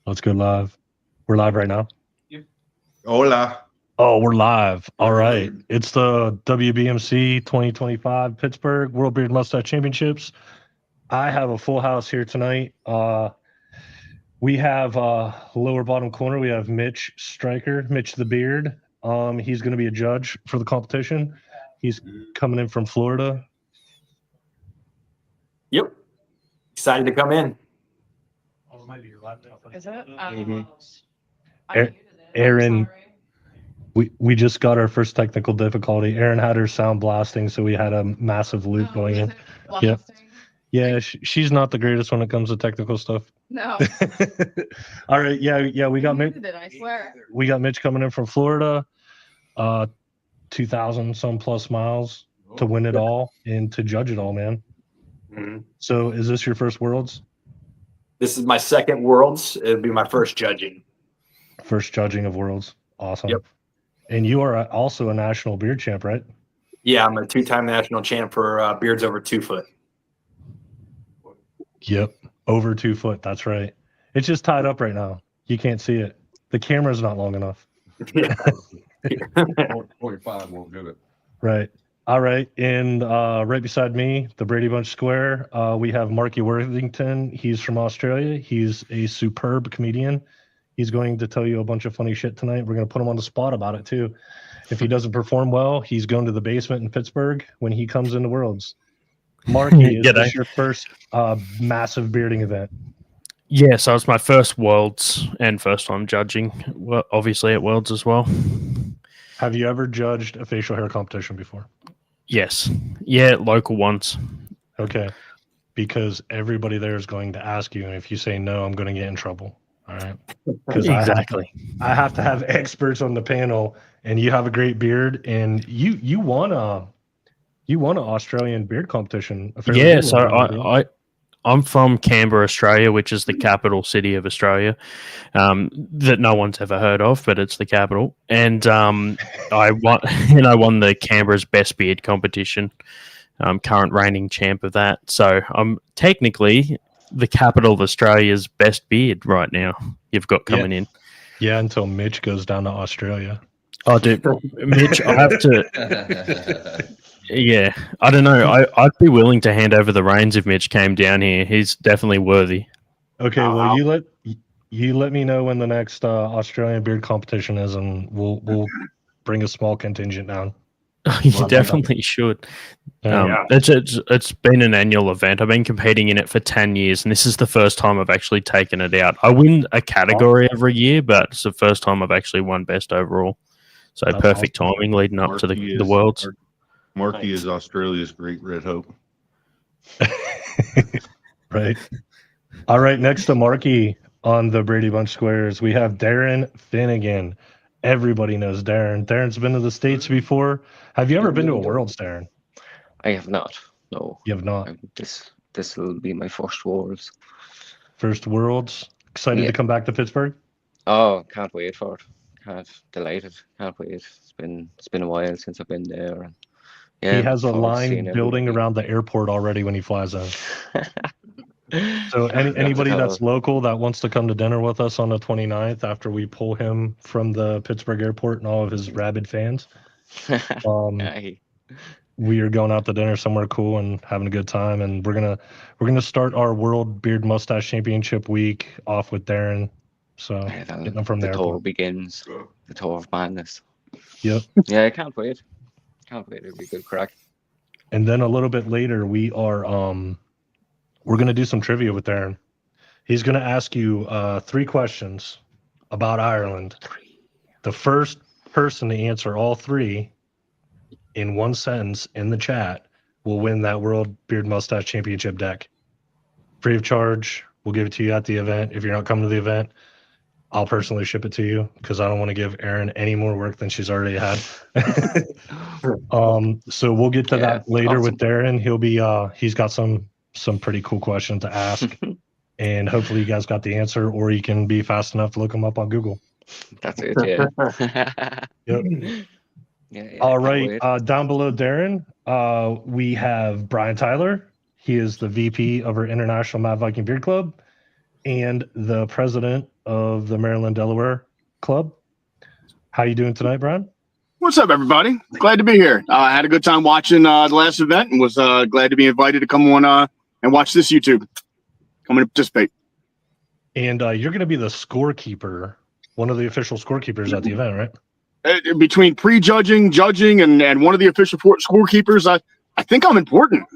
Let's go live. We're live right now. Hola. Oh, we're live. All right. It's the WBMC 2025 Pittsburgh World Beard Mustache Championships. I have a full house here tonight. We have lower bottom corner. We have Mitch Stryker, Mitch the Beard. He's going to be a judge for the competition. He's coming in from Florida. Yep. Excited to come in. Oh, it might be your laptop. Is it? Aaron, we just got our first technical difficulty. Aaron had her sound blasting, so we had a massive loop going in. Yep. Yeah, she's not the greatest when it comes to technical stuff. No. All right, yeah, we got Mitch. I swear. We got Mitch coming in from Florida, 2,000 some plus miles to win it all and to judge it all, man. Mm-hmm. So, is this your first Worlds? This is my second Worlds. It'll be my first judging. First judging of Worlds. Awesome. Yep. And you are also a national beard champ, right? Yeah, I'm a two-time national champ for beards over 2 foot. Yep. Over 2 foot. That's right. It's just tied up right now. You can't see it. The camera's not long enough. Yeah. 45 won't do it. Right. All right. And right beside me, the Brady Bunch Square, we have Marky Worthington. He's from Australia. He's a superb comedian. He's going to tell you a bunch of funny shit tonight. We're going to put him on the spot about it, too. If he doesn't perform well, he's going to the basement in Pittsburgh when he comes into Worlds. Marky, is this your first massive bearding event? Yeah, so it's my first Worlds and first time judging, well, obviously at Worlds as well. Have you ever judged a facial hair competition before? Yes. Yeah, local ones. Okay. Because everybody there is going to ask you, and if you say no, I'm going to get in trouble. All right. Exactly. I have to have experts on the panel, and you have a great beard, and you won an Australian beard competition. Yeah, so I'm from Canberra, Australia, which is the capital city of Australia, that no one's ever heard of, but it's the capital. And I won the Canberra's Best Beard competition. I'm current reigning champ of that. So I'm technically the capital of Australia's best beard right now. You've got coming in. Yeah, until Mitch goes down to Australia. Oh, dude, Mitch, I have to. Yeah, I don't know. I'd be willing to hand over the reins if Mitch came down here. He's definitely worthy. Okay, well, you let me know when the next Australian beard competition is, and we'll bring a small contingent down. You definitely should. It's been an annual event. I've been competing in it for 10 years, and this is the first time I've actually taken it out. I win a category every year, but it's the first time I've actually won best overall. So that's perfect timing leading up to the Worlds. Marky is Australia's great red hope. Right. All right. Next to Marky on the Brady Bunch Squares, we have Darren Finnegan. Everybody knows Darren. Darren's been to the States before. Have you ever been to a Worlds, Darren? I have not. No. You have not. This will be my first Worlds. First Worlds. Excited to come back to Pittsburgh? Oh, can't wait for it. Delighted. Can't wait. It's been a while since I've been there. And yeah, he has a line building around the airport already when he flies in. So anybody that's local that wants to come to dinner with us on the 29th after we pull him from the Pittsburgh airport and all of his rabid fans, we are going out to dinner somewhere cool and having a good time. And we're gonna start our World Beard Mustache Championship week off with Darren. So getting them from the tour begins. The tour of madness. Yep. Yeah, I can't wait. It'll be a good crack. And then a little bit later, we're going to do some trivia with Darren. He's going to ask you 3 questions about Ireland. The first person to answer all 3 in one sentence in the chat will win that World Beard Mustache Championship deck. Free of charge. We'll give it to you at the event. If you're not coming to the event, I'll personally ship it to you because I don't want to give Erin any more work than she's already had. So we'll get to that later with Darren. He'll be he's got some pretty cool questions to ask, and hopefully you guys got the answer, or you can be fast enough to look them up on Google. That's it. Yeah. Yep. Yeah, all right. Down below Darren, we have Brian Tyler. He is the VP of our International Mad Viking Beard Club. and the president of the Maryland Delaware Club. How you doing tonight, Brian? What's up, everybody? Glad to be here. I had a good time watching the last event and was glad to be invited to come on and watch this YouTube. Come and participate. And you're going to be the scorekeeper, one of the official scorekeepers at the event, right? Between pre-judging, judging, and one of the official scorekeepers, I think I'm important.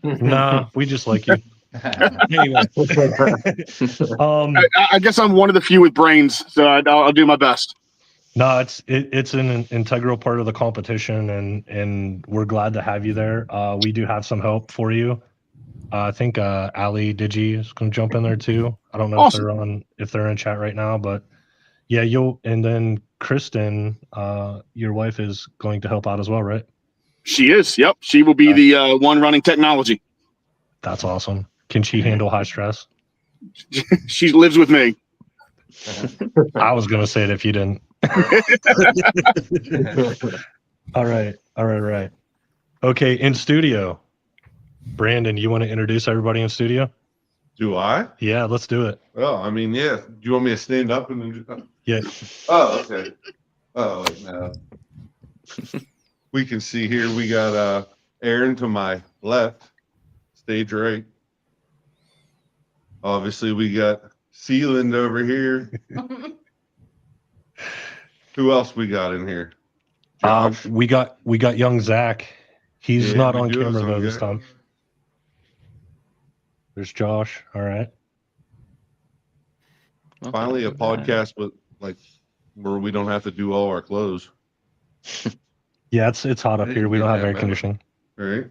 Nah, we just like you. Anyway, I guess I'm one of the few with brains, so I'll do my best. no, it's an integral part of the competition, and we're glad to have you there. We do have some help for you. I think Ali Digi is going to jump in there too. I don't know Awesome. if they're in chat right now, but yeah, and then Kristen, your wife is going to help out as well, right? She is. Yep. She will be the one running technology. That's awesome. Can she handle high stress? She lives with me. I was going to say it if you didn't. All right. Okay, in studio. Brandon, you want to introduce everybody in studio? Do I? Yeah, let's do it. Well, I mean, yeah. Do you want me to stand up and then? Yeah. Oh, okay. Oh, wait, no. We can see here. We got Aaron to my left, stage right. Obviously, we got Sealand over here. Who else we got in here? Josh? We got young Zach. He's Yeah, not we on do have camera some though this guy. time. There's Josh. All right. Finally, a podcast with where we don't have to do all our clothes. Yeah, it's hot up here. We don't have air conditioning. Right?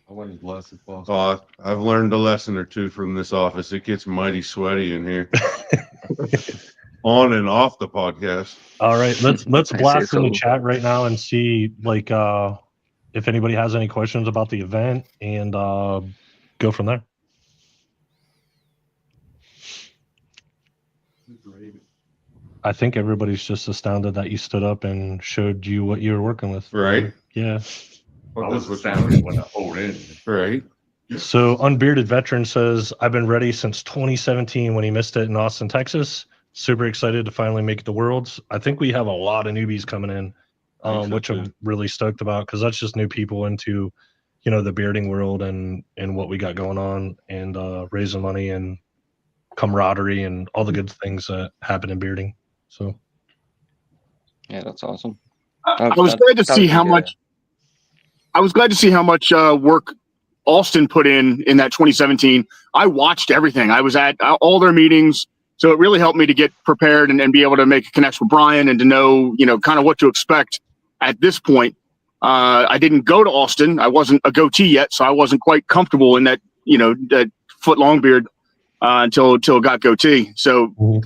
I want as less as possible. Oh, I've learned a lesson or two from this office. It gets mighty sweaty in here. On and off the podcast. All right, let's I blast say in the so. chat right now and see if anybody has any questions about the event and go from there. I think everybody's just astounded that you stood up and showed you what you were working with. Right? Yeah. I was astounded when I pulled in. Right? So Unbearded Veteran says, I've been ready since 2017 when he missed it in Austin, Texas. Super excited to finally make it to Worlds. I think we have a lot of newbies coming in, which I'm really stoked about because that's just new people into, the bearding world and what we got going on and raising money and camaraderie and all the good things that happen in bearding. So Yeah, that's awesome. I was glad to see how much. I was glad to see how much work Austin put in that 2017. I watched everything. I was at all their meetings, so it really helped me to get prepared and be able to make a connection with Brian and to know, kind of what to expect at this point. I didn't go to Austin. I wasn't a goatee yet, so I wasn't quite comfortable in that, that foot long beard until it got goatee. So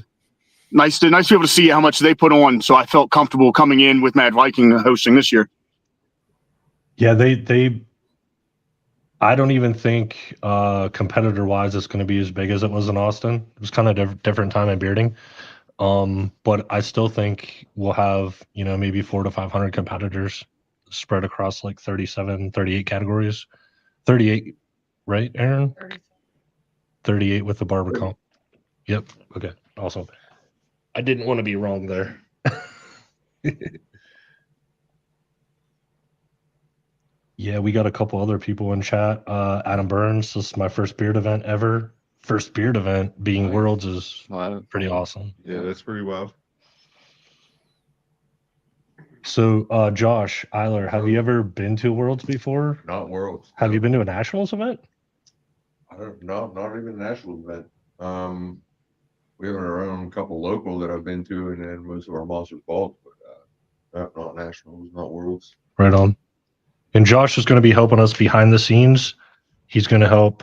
nice to be able to see how much they put on. So I felt comfortable coming in with Mad Viking hosting this year. yeah, they I don't even think competitor wise it's going to be as big as it was in Austin. It was kind of different time in bearding. But I still think we'll have, maybe 400 to 500 competitors spread across like 37, 38 categories. 38, right, Aaron? 38 with the Barber comp. Yep. Okay. Awesome. I didn't want to be wrong there. Yeah, we got a couple other people in chat. Adam Burns, this is my first beard event ever. First beard event being Nice. Worlds is Wow. pretty awesome. Yeah, that's pretty wild. So, Josh Eiler, have you ever been to Worlds before? Not Worlds. Have you been to a Nationals event? I don't know. Not even a national event. We have our own couple local that I've been to, and then most of our monsters balls, but not nationals, not Worlds. Right on. And Josh is going to be helping us behind the scenes. He's going to help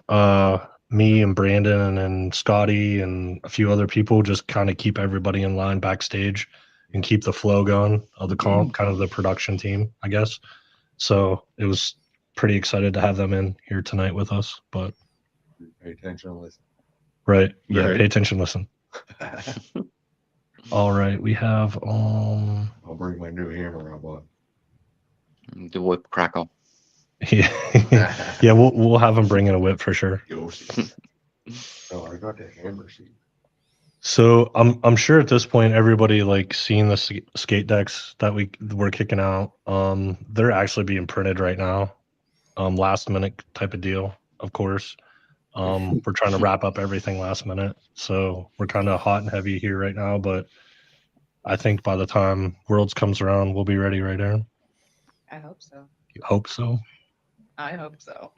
me and Brandon and Scotty and a few other people just kind of keep everybody in line backstage and keep the flow going of the comp, kind of the production team, I guess. So it was pretty excited to have them in here tonight with us. But Pay attention and listen. right, yeah, Right. pay attention, listen. All right, we have I'll bring my new hammer I bought. The whip crackle. yeah, we'll have him bring in a whip for sure. Ghost. Oh, I got the hammer seat. So I'm sure at this point everybody like seeing the skate decks that we're kicking out. They're actually being printed right now. Last minute type of deal, of course. We're trying to wrap up everything last minute, so we're kind of hot and heavy here right now. But I think by the time Worlds comes around, we'll be ready, right, Aaron? I hope so. You hope so. I hope so.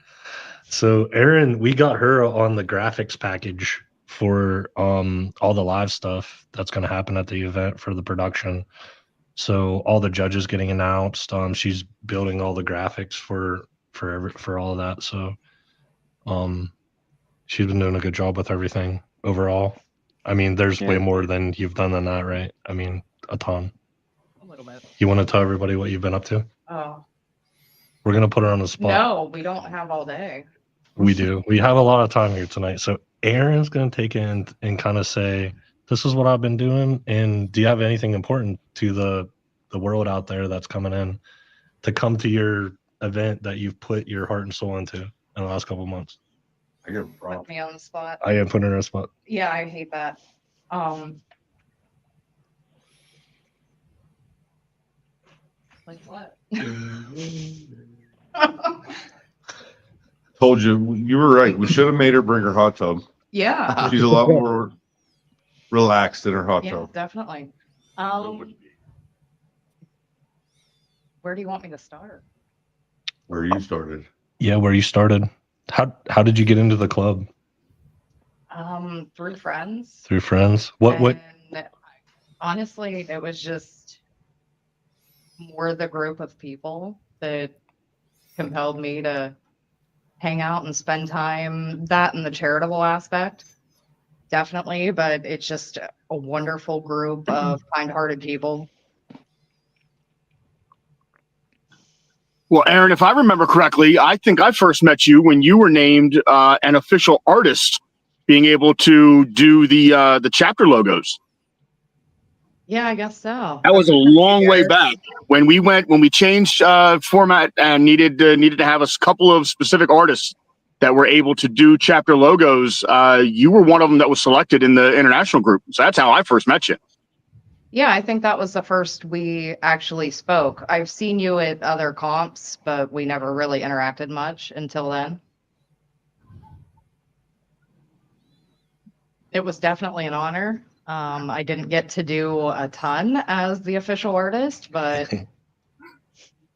So Erin, we got her on the graphics package for all the live stuff that's going to happen at the event for the production. So all the judges getting announced. She's building all the graphics for all of that. So she's been doing a good job with everything overall. I mean, there's way Yeah. more than you've done than that, right? I mean, a ton. A little bit. You want to tell everybody what you've been up to? Oh, We're gonna put her on the spot. no, we don't have all day. We do. We have a lot of time here tonight. So Aaron's going to take it and kind of say, this is what I've been doing. And do you have anything important to the world out there that's coming in to come to your event that you've put your heart and soul into in the last couple of months? I get a Put prompt. me on the spot. I am putting her on the spot. Yeah, I hate that. Like what? Told you, you were right. We should have made her bring her hot tub. Yeah, She's a lot more relaxed in her hot yeah, tub. definitely. Where do you want me to start? Where you started. Yeah, where you started. How did you get into the club? Through friends. Through friends? What? And honestly, it was just more the group of people that compelled me to hang out and spend time. That and the charitable aspect, definitely. But it's just a wonderful group of kind-hearted people. Well, Aaron, if I remember correctly, I think I first met you when you were named an official artist, being able to do the chapter logos. Yeah, I guess so. That was a long way back when we changed format and needed to have a couple of specific artists that were able to do chapter logos. You were one of them that was selected in the international group. So that's how I first met you. Yeah, I think that was the first we actually spoke. I've seen you at other comps, but we never really interacted much until then. It was definitely an honor. I didn't get to do a ton as the official artist, but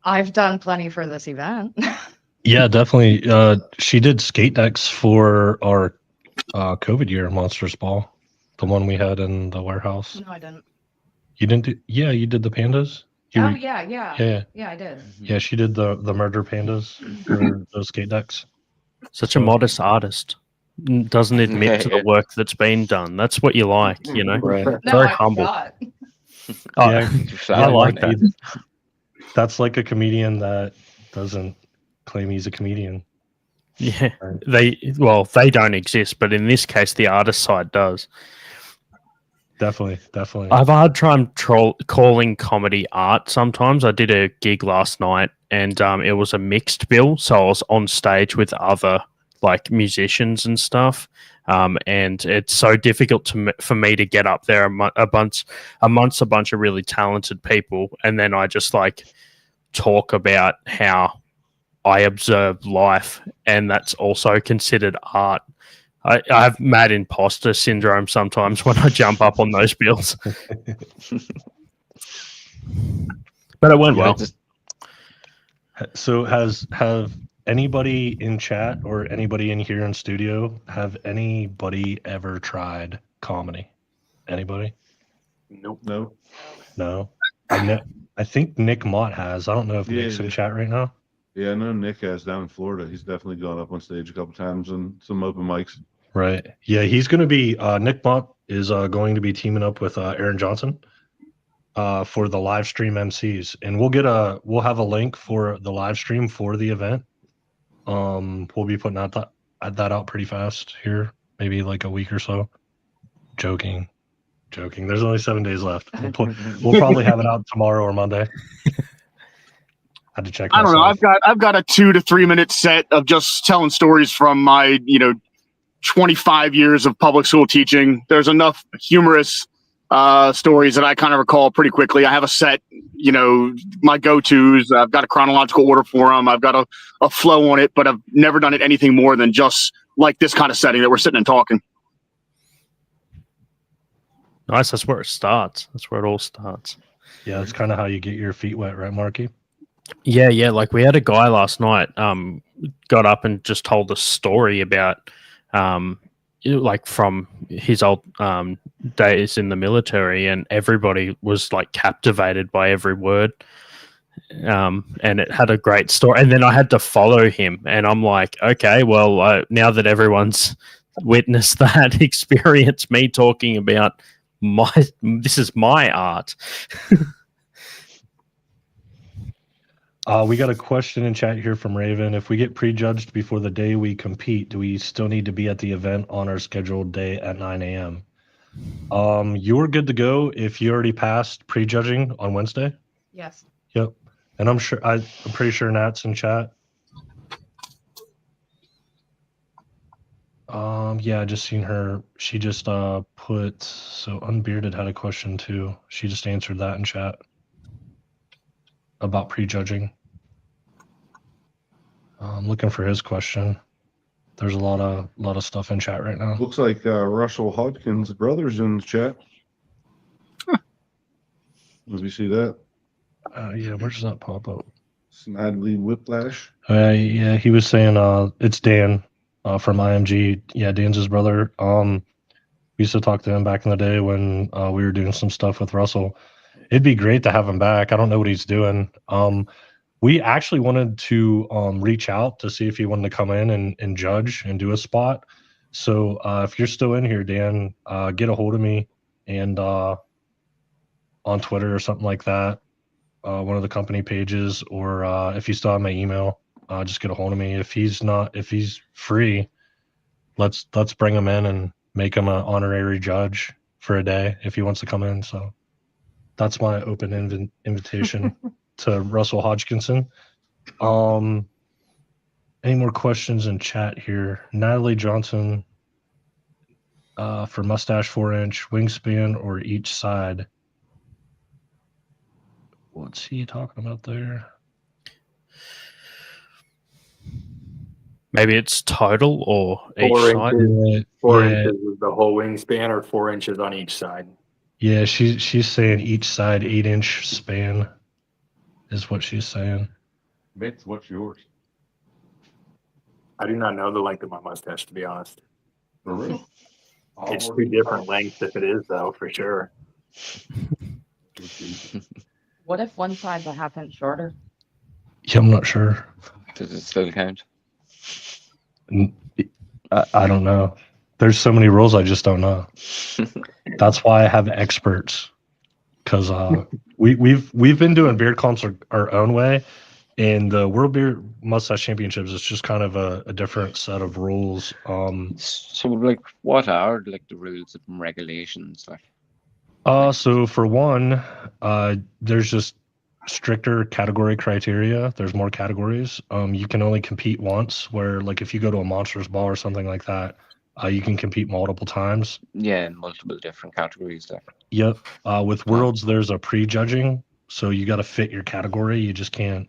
I've done plenty for this event. Yeah, definitely. She did skate decks for our COVID year Monsters Ball, the one we had in the warehouse. No, I didn't. You didn't do? Yeah, you did the pandas. You Oh, were- yeah. yeah, I did. yeah. She did the murder pandas for those skate decks. Such a modest artist. Doesn't admit to the work that's been done. That's what you like, you know? Right. No, Very I humble. forgot. Oh, Yeah. I like that. That's like a comedian that doesn't claim he's a comedian. Yeah, they don't exist, but in this case, the artist side does. Definitely. I have a hard time calling comedy art sometimes. I did a gig last night, and it was a mixed bill, so I was on stage with other like musicians and stuff, and it's so difficult for me to get up there amongst a bunch of really talented people, and then I just like talk about how I observe life, and that's also considered art. I have mad imposter syndrome sometimes when I jump up on those bills. But it went well. So have anybody in chat or anybody in here in studio, have anybody ever tried comedy? Anybody? Nope. No. I think Nick Mott has. I don't know if Yeah, Nick's in yeah. chat right now. Yeah, I know Nick has down in Florida. He's definitely gone up on stage a couple times and some open mics. Right. Yeah, he's going to be Nick Mott is going to be teaming up with Aaron Johnson for the live stream MCs, and we'll have a link for the live stream for the event. We'll be putting that out pretty fast here, maybe like a week or so. Joking. There's only 7 days left. We'll probably have it out tomorrow or Monday. Had to check. I don't know. myself. I've got a 2 to 3 minute set of just telling stories from my 25 years of public school teaching. There's enough humorous stories that I kind of recall pretty quickly. I have a set, my go-tos. I've got a chronological order for them. I've got a flow on it, but I've never done it anything more than just like this kind of setting that we're sitting and talking. Nice. That's where it starts. That's where it all starts. Yeah, that's kind of how you get your feet wet, right, Marky? Yeah. Like we had a guy last night got up and just told the story about like from his old days in the military, and everybody was like captivated by every word. And it had a great story. And then I had to follow him, and I'm like, okay, well, now that everyone's witnessed that experience, me talking about this is my art. We got a question in chat here from Raven. If we get prejudged before the day we compete, do we still need to be at the event on our scheduled day at 9 a.m.? You're good to go if you already passed prejudging on Wednesday. Yes. Yep. And I'm pretty sure Nat's in chat. Yeah, I just seen her. She just put, so Unbearded had a question too. She just answered that in chat about prejudging. I'm looking for his question. There's a lot of stuff in chat right now. Looks like Russell Hodgkins' brother's in the chat. Did you see that? Yeah, where does that pop up? Snidely Whiplash. Yeah, he was saying it's Dan from IMG. Yeah, Dan's his brother. We used to talk to him back in the day when we were doing some stuff with Russell. It'd be great to have him back. I don't know what he's doing. We actually wanted to reach out to see if he wanted to come in and judge and do a spot. So if you're still in here, Dan, get a hold of me and on Twitter or something like that, one of the company pages, or if you still have my email, just get a hold of me. If he's free, let's bring him in and make him an honorary judge for a day if he wants to come in. So that's my open invitation to Russell Hodgkinson. Any more questions in chat here? Natalie Johnson for Moustache 4-inch wingspan or each side. What's he talking about there? Maybe it's total or each 4 side. inches. 4 Yeah. inches is the whole wingspan, or 4 inches on each side. Yeah, she's saying each side 8-inch span is what she's saying. Mitch, what's yours? I do not know the length of my mustache, to be honest. For real? It's two different lengths if it is, though, for sure. What if one side's a half inch shorter? Yeah, I'm not sure. Does it still count? I don't know. There's so many rules I just don't know. That's why I have experts, because we've been doing beard comps our own way, and the World Beard Mustache Championships is just kind of a different set of rules. So, like, what are like the rules and regulations? Like, So for one, there's just stricter category criteria. There's more categories. You can only compete once, where like if you go to a Monsters Ball or something like that, you can compete multiple times. yeah, in multiple different categories. There. Yep. With Worlds, there's a prejudging, so you got to fit your category. You just can't,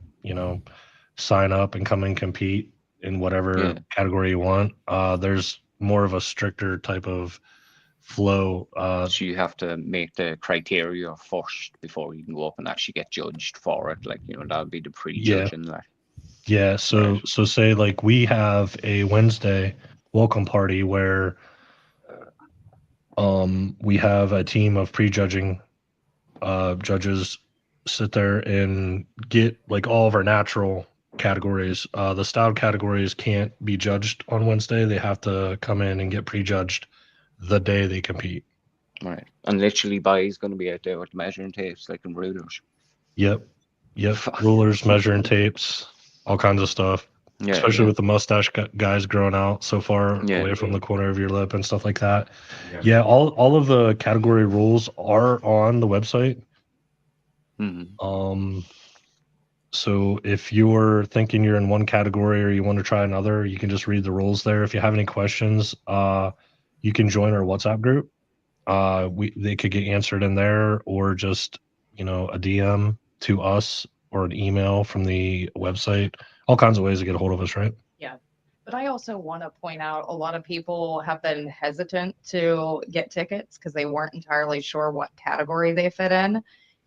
sign up and come and compete in whatever category you want. There's more of a stricter type of flow. So you have to make the criteria first before you can go up and actually get judged for it. Like, that'll be the prejudging. Like, Yeah. So say like we have a Wednesday welcome party where we have a team of prejudging judges sit there and get like all of our natural categories. The style categories can't be judged on Wednesday. They have to come in and get prejudged the day they compete. right. And literally, Buy's going to be out there with measuring tapes, like in rulers. Yep. Rulers, measuring tapes, all kinds of stuff. Yeah, Especially with the mustache guys growing out so far away from the corner of your lip and stuff like that. Yeah, all of the category rules are on the website. Mm-hmm. So if you're thinking you're in one category or you want to try another, you can just read the rules there. If you have any questions, you can join our WhatsApp group. They could get answered in there, or just a DM to us or an email from the website. All kinds of ways to get a hold of us, right? Yeah. But I also want to point out a lot of people have been hesitant to get tickets because they weren't entirely sure what category they fit in.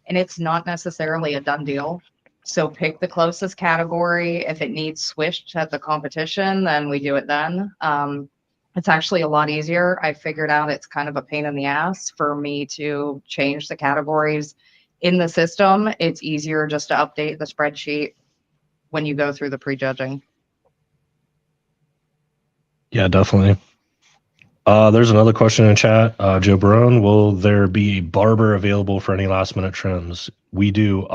And it's not necessarily a done deal. So pick the closest category. If it needs switched at the competition, then we do it then. It's actually a lot easier. I figured out it's kind of a pain in the ass for me to change the categories in the system. It's easier just to update the spreadsheet when you go through the prejudging. Yeah, definitely. There's another question in chat. Joe Barone, will there be a barber available for any last minute trims? We do.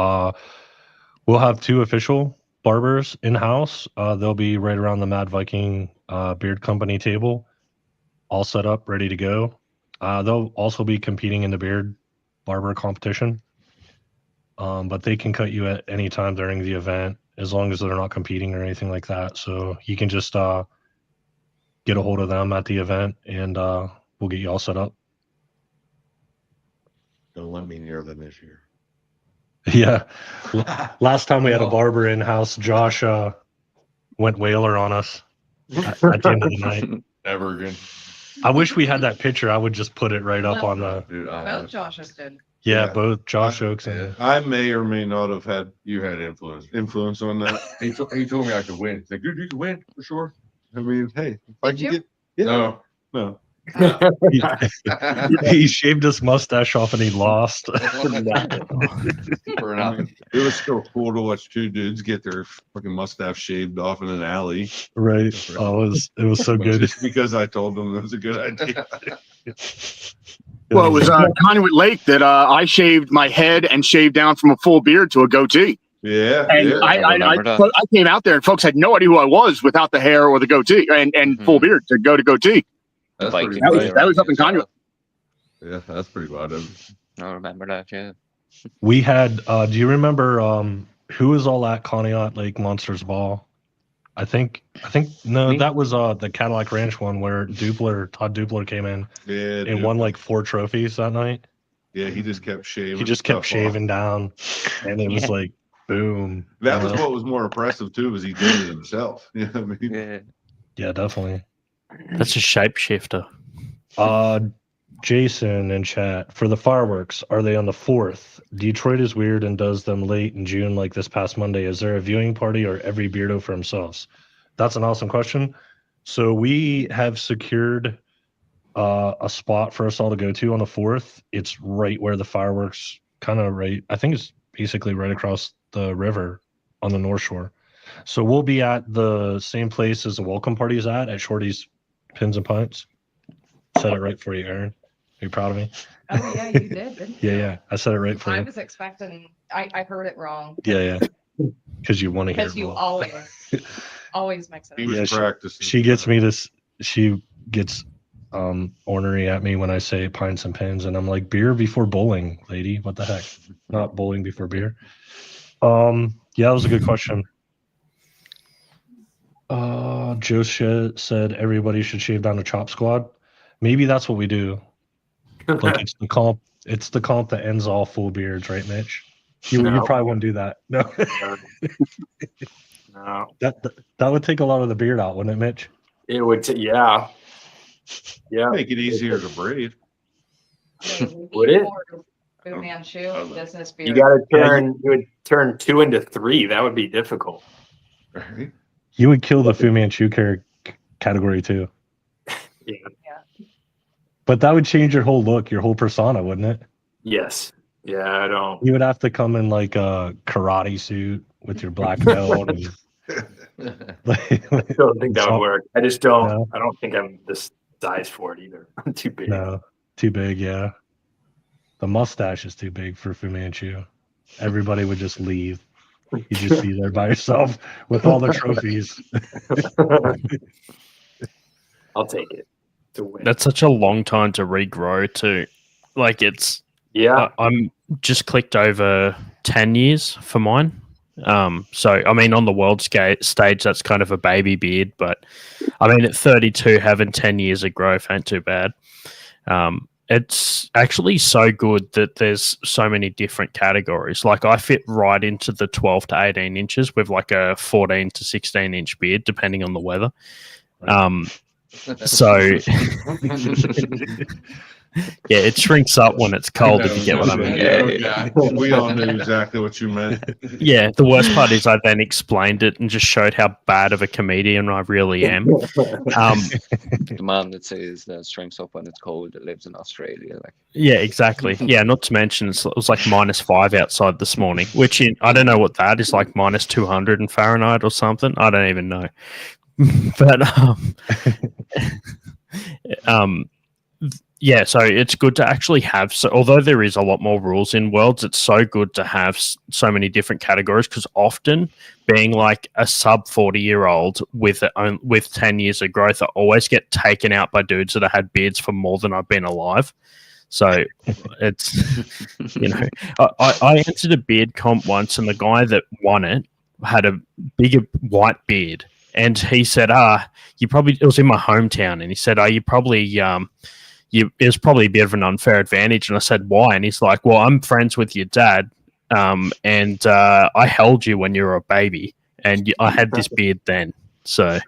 We'll have 2 official barbers in house. They'll be right around the Mad Viking Beard Company table, all set up, ready to go. They'll also be competing in the beard barber competition. But they can cut you at any time during the event, as long as they're not competing or anything like that. So you can just get a hold of them at the event, and we'll get you all set up. Don't let me near them this year. Yeah. Last time we had a barber in house, Josh went whaler on us at the end of the night. Never again. I wish we had that picture. I would just put it right up on the. Dude, Both Joshes did. Yeah, Yeah. both Josh Oaks and. I may or may not have had You had influence. on that. He told me I could win. He's like, dude, you can win for sure. I mean, hey, if I Did can you? get yeah, No. no. He shaved his mustache off and he lost. For nothing. It was still cool to watch 2 dudes get their fucking mustache shaved off in an alley. Right. Oh, it was so good. Just because I told them it was a good idea. Well, it was Conduit Lake that I shaved my head and shaved down from a full beard to a goatee. Yeah. And yeah. I came out there and folks had no idea who I was without the hair or the goatee and full beard to go to goatee. That's Like, pretty That was up in Conduit. Yeah, that's pretty wild. I remember that, yeah. We had. Do you remember who was all at Conneaut Lake Monsters Ball? I think no, Me? that was the Cadillac Ranch one where Todd Dupler came in Yeah, and dude. won like 4 trophies that night. Yeah, he just kept shaving. He just kept stuff off. shaving down, and it was Yeah. like boom. That was what was more impressive too, was he did it himself. You know what I mean? Yeah. Yeah, definitely. That's a shapeshifter. Jason in chat, for the fireworks, are they on the 4th? Detroit is weird and does them late in June, like this past Monday. Is there a viewing party or every beardo for themselves? That's an awesome question. So we have secured a spot for us all to go to on the 4th. It's right where the fireworks kind of right. I think it's basically right across the river on the North Shore. So we'll be at the same place as the welcome party is at Shorty's Pins and Pints. Said it right for you, Aaron. Are you proud of me? Oh, yeah, you did, didn't you? Yeah. I said it right for I you. was expecting, I heard it wrong. Yeah. Because you want to hear Because it. you wrong. always mix it He up. was Yeah, practicing. She gets me this. She gets ornery at me when I say pints and pins, and I'm like, beer before bowling, lady. What the heck? Not bowling before beer. Yeah, that was a good question. Joe said everybody should shave down to Chop Squad. Maybe that's what we do. Like it's the comp. It's the comp that ends all full beards, right, Mitch? You No. probably wouldn't do that. No. No, that would take a lot of the beard out, wouldn't it, Mitch? it would. Yeah. Make it easier to braid. Would it? Fu Manchu, business beer. You got to turn. You would turn 2 into 3. That would be difficult. Right? You would kill the Fu Manchu category too. Yeah. But that would change your whole look, your whole persona, wouldn't it? Yes. Yeah. I don't. You would have to come in like a karate suit with your black belt. And, I don't think that would work. I just don't. No. I don't think I'm this size for it either. I'm too big. No, too big. Yeah, the mustache is too big for Fu Manchu. Everybody would just leave. You'd just be there by yourself with all the trophies. I'll take it to win. That's such a long time to regrow too. Like it's yeah. I'm just clicked over 10 years for mine, So I mean, on the world stage, that's kind of a baby beard, but I mean, at 32, having 10 years of growth ain't too bad. It's actually so good that there's so many different categories. Like I fit right into the 12 to 18 inches with like a 14 to 16 inch beard, depending on the weather. So yeah, it shrinks up when it's cold, if you get what I mean. Yeah. We all knew exactly what you meant. Yeah, the worst part is I then explained it and just showed how bad of a comedian I really am. The man that says that shrinks up when it's cold that lives in Australia. Like, Yeah, exactly. Yeah, not to mention it was like -5 outside this morning, which I don't know what that is, like -200 in Fahrenheit or something. I don't even know. But yeah, so it's good to actually have. So although there is a lot more rules in Worlds, it's so good to have so many different categories, because often being like a sub 40-year-old with 10 years of growth, I always get taken out by dudes that have had beards for more than I've been alive. So it's, you know, I entered a beard comp once, and the guy that won it had a bigger white beard, and he said, it was in my hometown, and he said, you probably it was probably a bit of an unfair advantage. And I said, why? And he's like, well, I'm friends with your dad, and I held you when you were a baby, and I had this beard then. So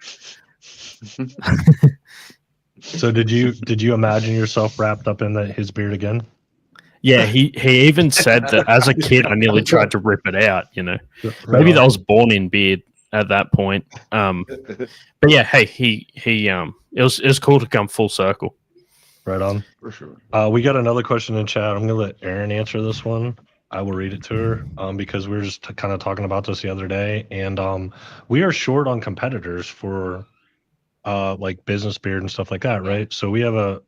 So did you imagine yourself wrapped up in his beard again? yeah, he even said that as a kid, I nearly tried to rip it out, you know. Right Maybe on. I was born in beard at that point. But yeah, hey, it was cool to come full circle. Right on. For sure. We got another question in chat. I'm gonna let Erin answer this one. I will read it to her because we were just kind of talking about this the other day, and we are short on competitors for like business beard and stuff like that, right? So we have a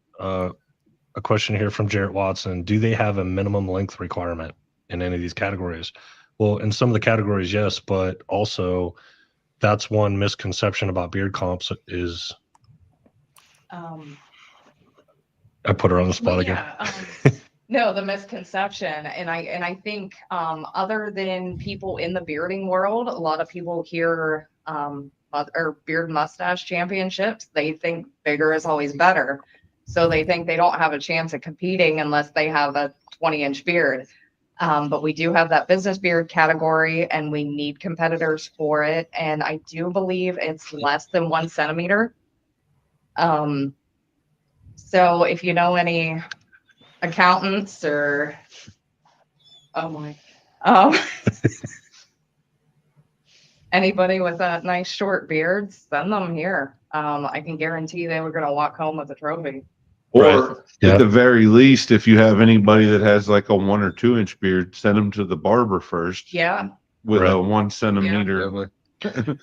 question here from Jarrett Watson. Do they have a minimum length requirement in any of these categories? Well, in some of the categories, yes, but also that's one misconception about beard comps is. I put her on the spot again. No, the misconception, and I think other than people in the bearding world, a lot of people hear or beard mustache championships, they think bigger is always better. So they think they don't have a chance at competing unless they have a 20-inch beard. But we do have that business beard category, and we need competitors for it. And I do believe it's less than 1 centimeter. So if you know any accountants or, anybody with a nice short beard, send them here. I can guarantee they were going to walk home with a trophy. Or Yeah. at the very least, if you have anybody that has like a 1 or 2 inch beard, send them to the barber first. Yeah. With Right. a 1 centimeter.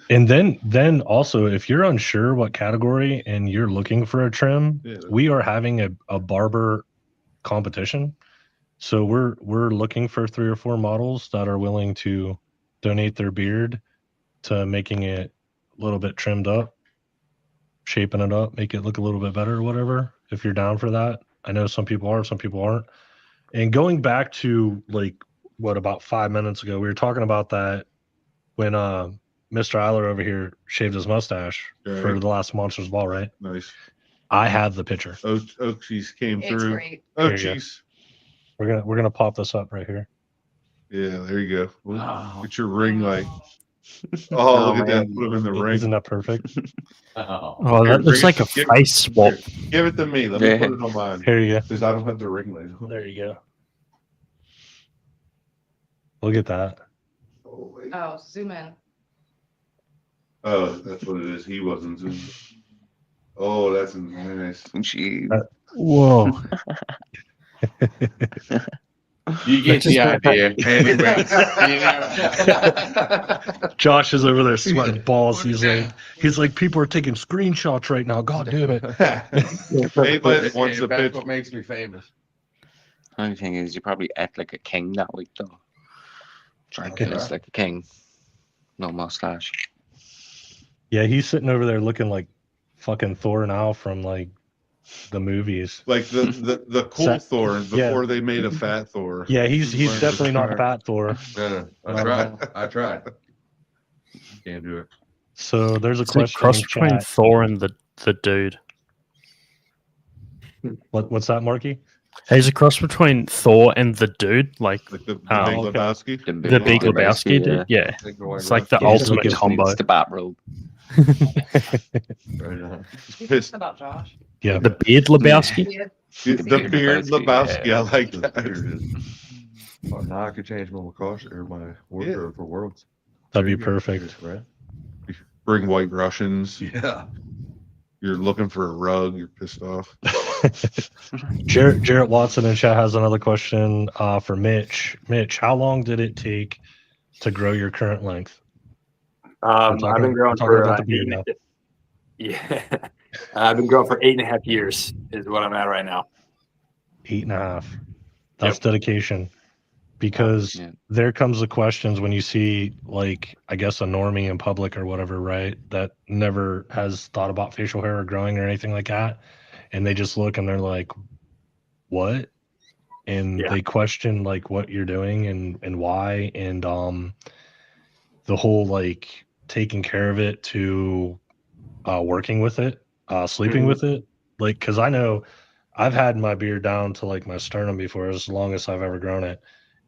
And then also, if you're unsure what category and you're looking for a trim, we are having a barber competition. So we're looking for 3 or 4 models that are willing to donate their beard to making it a little bit trimmed up, shaping it up, make it look a little bit better or whatever. If you're down for that, I know some people are, some people aren't. And going back to like about 5 minutes ago, we were talking about that when Mr. Eiler over here shaved his mustache for the last Monsters Ball, right? Nice. I have the picture. Oaksies came It's through. great. Oaksies. We're gonna pop this up right here. Yeah, there you go. Oh. Get your ring light. Oh, look at that. Put him in the ring. Isn't that perfect? Oh, that looks like a face swap. Give it to me. Let me put it on mine. Here you go. Because I don't have the ring light. There you go. Look at that. Oh, zoom in. Oh, that's what it is. He wasn't zooming. Oh, that's nice. Gee. Whoa. You get the idea. Josh is over there sweating balls. He's like, people are taking screenshots right now. God damn it. Anybody that wants a That's pitch. what makes me famous. Only thing is, you probably act like a king that week, though. Drinking is like a king. No mustache. Yeah, he's sitting over there looking like fucking Thor now from like the movies. Like the cool Sa- Thor yeah. before they made a fat Thor. Yeah, he's definitely not fat Thor. No, I tried. Can't do it. So there's a It's a question cross in between chat. Thor and the dude. What's that, Marky? He's a cross between Thor and the dude, like Like the Big okay. Lebowski. the Big Lebowski dude. Yeah, Take the white it's like the robe. Yeah, ultimate Just combo. needs the bat robe. Right on. Pissed. About Josh. Yeah. The beard Lebowski. The beard Lebowski. yeah. I like The that. beard is- Oh, now I could change my costume or my wardrobe for worlds. That'd be There you go. perfect. Right? Bring White Russians. Yeah. You're looking for a rug. You're pissed off. Jarrett Watson in chat has another question for Mitch. Mitch, how long did it take to grow your current length? I've been growing talking for about the beard now. yeah, I've been growing for 8.5 years is what I'm at right now. 8.5. That's dedication. Because Yeah. there comes the questions when you see, like, I guess a normie in public or whatever, right? That never has thought about facial hair or growing or anything like that. And they just look and they're like, what? And Yeah. they question like what you're doing and why. And the whole like taking care of it to working with it, sleeping Mhm. with it. Like, cause I know I've had my beard down to like my sternum before, as long as I've ever grown it.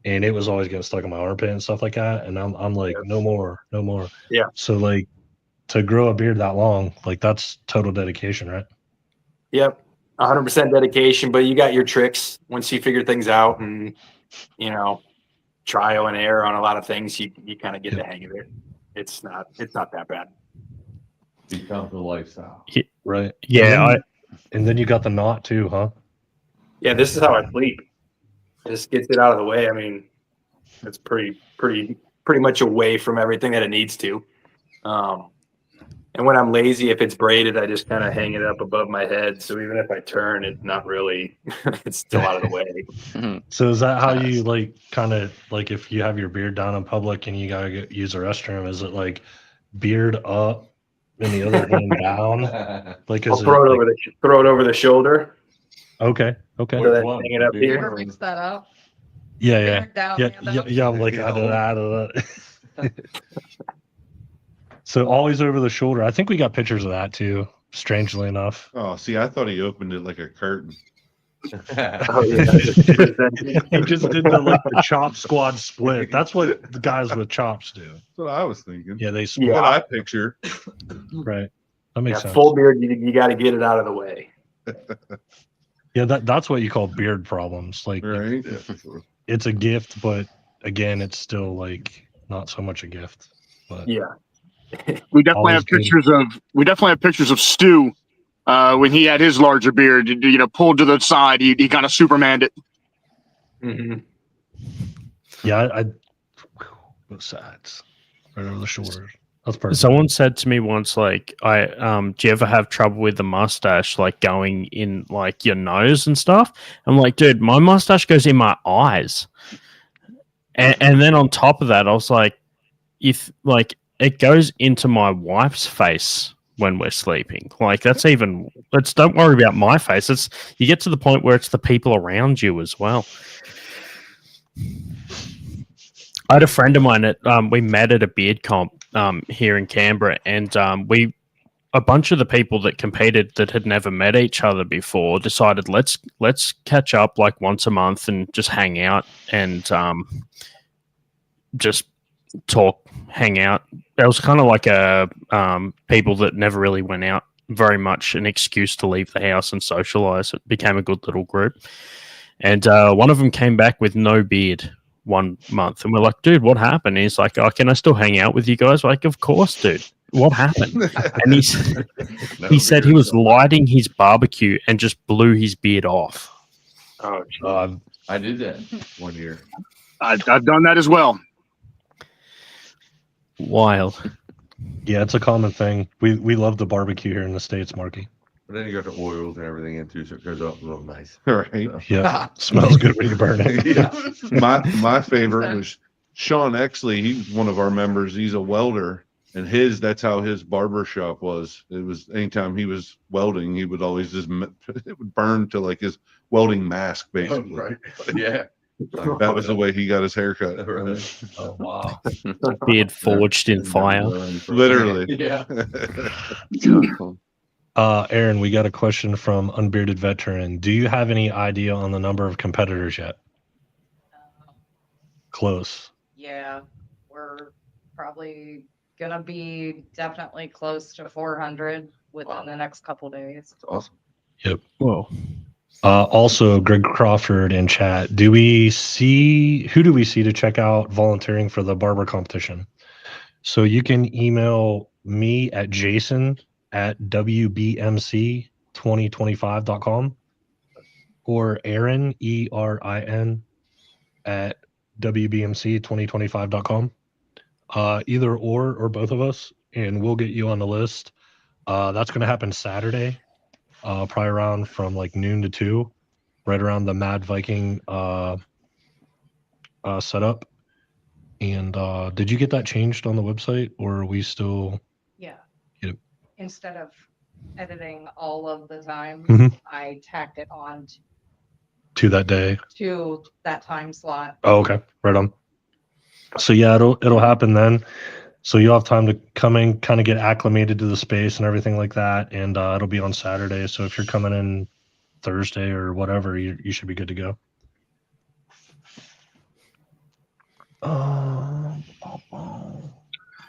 And it was always getting stuck in my armpit and stuff like that. And I'm like, Yes. no more. Yeah. So like to grow a beard that long, like that's total dedication, right? Yep, 100% dedication. But you got your tricks once you figure things out, and trial and error on a lot of things. You kind of get the hang of it. It's not that bad. Becomes a lifestyle. Right. Yeah, And then you got the knot too, huh? Yeah, this is how I sleep. Just gets it out of the way. I mean, it's pretty much away from everything that it needs to. And when I'm lazy, if it's braided, I just kind of hang it up above my head. So even if I turn, it's not really, it's still out of the way. So is that how you like kind of like if you have your beard down in public and you gotta use a restroom, is it like beard up and the other hand down? Like I'll is throw it it like, throw it over the shoulder. Okay. So then hang it up Wanna here. mix that up? Yeah. Beard down, hand up? I'm like out of that. So always over the shoulder. I think we got pictures of that too, strangely enough. Oh, see, I thought he opened it like a curtain. Oh, yeah. He just did the chop squad split. That's what the guys with chops do. That's what I was thinking. Yeah, they split. What I picture. Right. That makes sense. Full beard, you got to get it out of the way. Yeah, that's what you call beard problems. Like Right. Yeah, for sure. it's a gift, but again, it's still like not so much a gift. But Yeah. We definitely Always have good. pictures of Stu when he had his larger beard. Pulled to the side, he kind of Supermaned it. Mm-hmm. yeah, I both sides, right over the shoulders. That's perfect. someone said to me once, like, do you ever have trouble with the mustache, like going in like your nose and stuff? I'm like, dude, my mustache goes in my eyes, and then on top of that, I was like, if like it goes into my wife's face when we're sleeping, like don't worry about my face. It's you get to the point where it's the people around you as well. I had a friend of mine that we met at a beard comp here in Canberra, and a bunch of the people that competed that had never met each other before decided let's catch up like once a month and just hang out and just talk, hang out. It was kind of like a people that never really went out, very much an excuse to leave the house and socialize. It became a good little group, and one of them came back with no beard 1 month, and we're like, dude, what happened? And he's like, oh, can I still hang out with you guys? We're like, of course, dude. What happened? And he said he was lighting his barbecue and just blew his beard off. Oh, I did that 1 year. I've done that as well. Wild. Yeah, it's a common thing. We love the barbecue here in the States, Marky. But then you got the oils and everything in too, so it goes up a little nice. Right. Yeah, smells good when you burn it. Yeah. My favorite was Sean Exley. He's one of our members. He's a welder, And that's how his barber shop was. It was anytime he was welding, he would always just, it would burn to like his welding mask, basically. Right. Yeah. That was the way he got his haircut. Right. Oh wow. Beard forged in fire. Literally. Yeah. Cool. Aaron, we got a question from Unbearded Veteran. Do you have any idea on the number of competitors yet? Close. Yeah, we're probably gonna be definitely close to 400 within the next couple days. That's awesome. Whoa. Also, Greg Crawford in chat. Who do we see to check out volunteering for the barber competition? So you can email me at jason@wbmc2025.com or Aaron, ERIN, at wbmc2025.com. Either or both of us, and we'll get you on the list. That's going to happen Saturday, probably around from like noon to 2, right around the Mad Viking setup. And did you get that changed on the website, or are we still? Yeah. Yep. Instead of editing all of the time, Mhm. I tacked it on To that day? to that time slot. Oh, okay, right on. So yeah, it'll happen then. So you'll have time to come in, kind of get acclimated to the space and everything like that, and it'll be on Saturday. So if you're coming in Thursday or whatever, you should be good to go.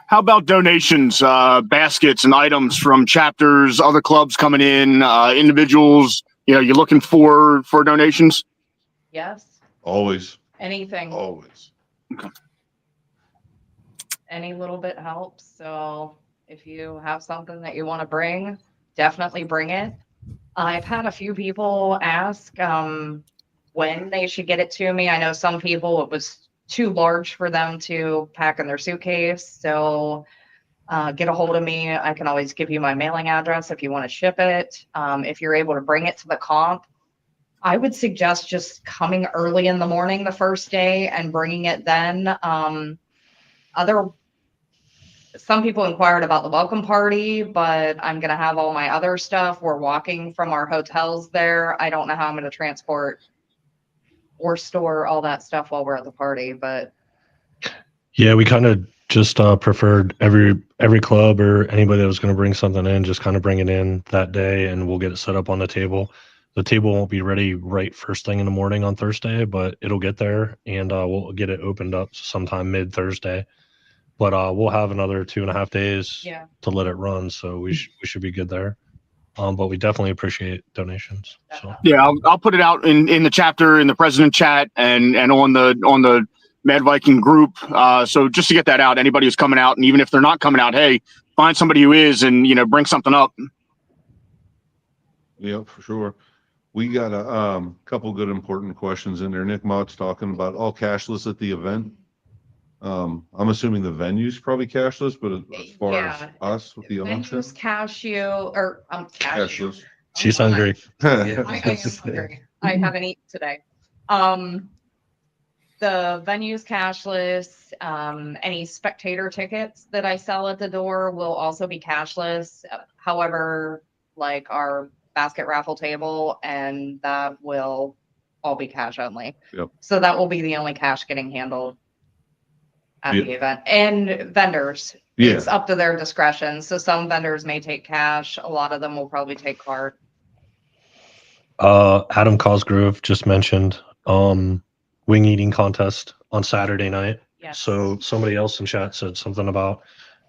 How about donations, baskets and items from chapters, other clubs coming in, individuals? You looking for donations? Yes, Always. anything, Always. any little bit helps. So if you have something that you want to bring, definitely bring it. I've had a few people ask when they should get it to me. I know some people, it was too large for them to pack in their suitcase. So get a hold of me. I can always give you my mailing address if you want to ship it. If you're able to bring it to the comp, I would suggest just coming early in the morning the first day and bringing it then. Some people inquired about the welcome party, but I'm going to have all my other stuff. We're walking from our hotels there. I don't know how I'm going to transport or store all that stuff while we're at the party, but Yeah, we kind of just preferred every club or anybody that was going to bring something in, just kind of bring it in that day, and we'll get it set up on the table. The table won't be ready right first thing in the morning on Thursday, but it'll get there, and we'll get it opened up sometime mid Thursday. But we'll have another 2.5 days yeah, to let it run, so we should be good there. But we definitely appreciate donations. So Yeah, I'll put it out in the chapter, in the president chat, and on the Mad Viking group. So just to get that out, anybody who's coming out, and even if they're not coming out, hey, find somebody who is, and bring something up. Yep, for sure. We got a couple good important questions in there. Nick Mott's talking about all cashless at the event. I'm assuming the venue's probably cashless, but as far as Yeah. us with the election, venues, cashew. cashless. she's hungry. I am hungry. I haven't eaten today. The venue's cashless. Any spectator tickets that I sell at the door will also be cashless. However, like our basket raffle table, and that will all be cash only. Yep. So that will be the only cash getting handled at the event. And vendors, Yeah. it's up to their discretion. So some vendors may take cash. A lot of them will probably take card. Adam Cosgrove just mentioned wing eating contest on Saturday night. Yes. So somebody else in chat said something about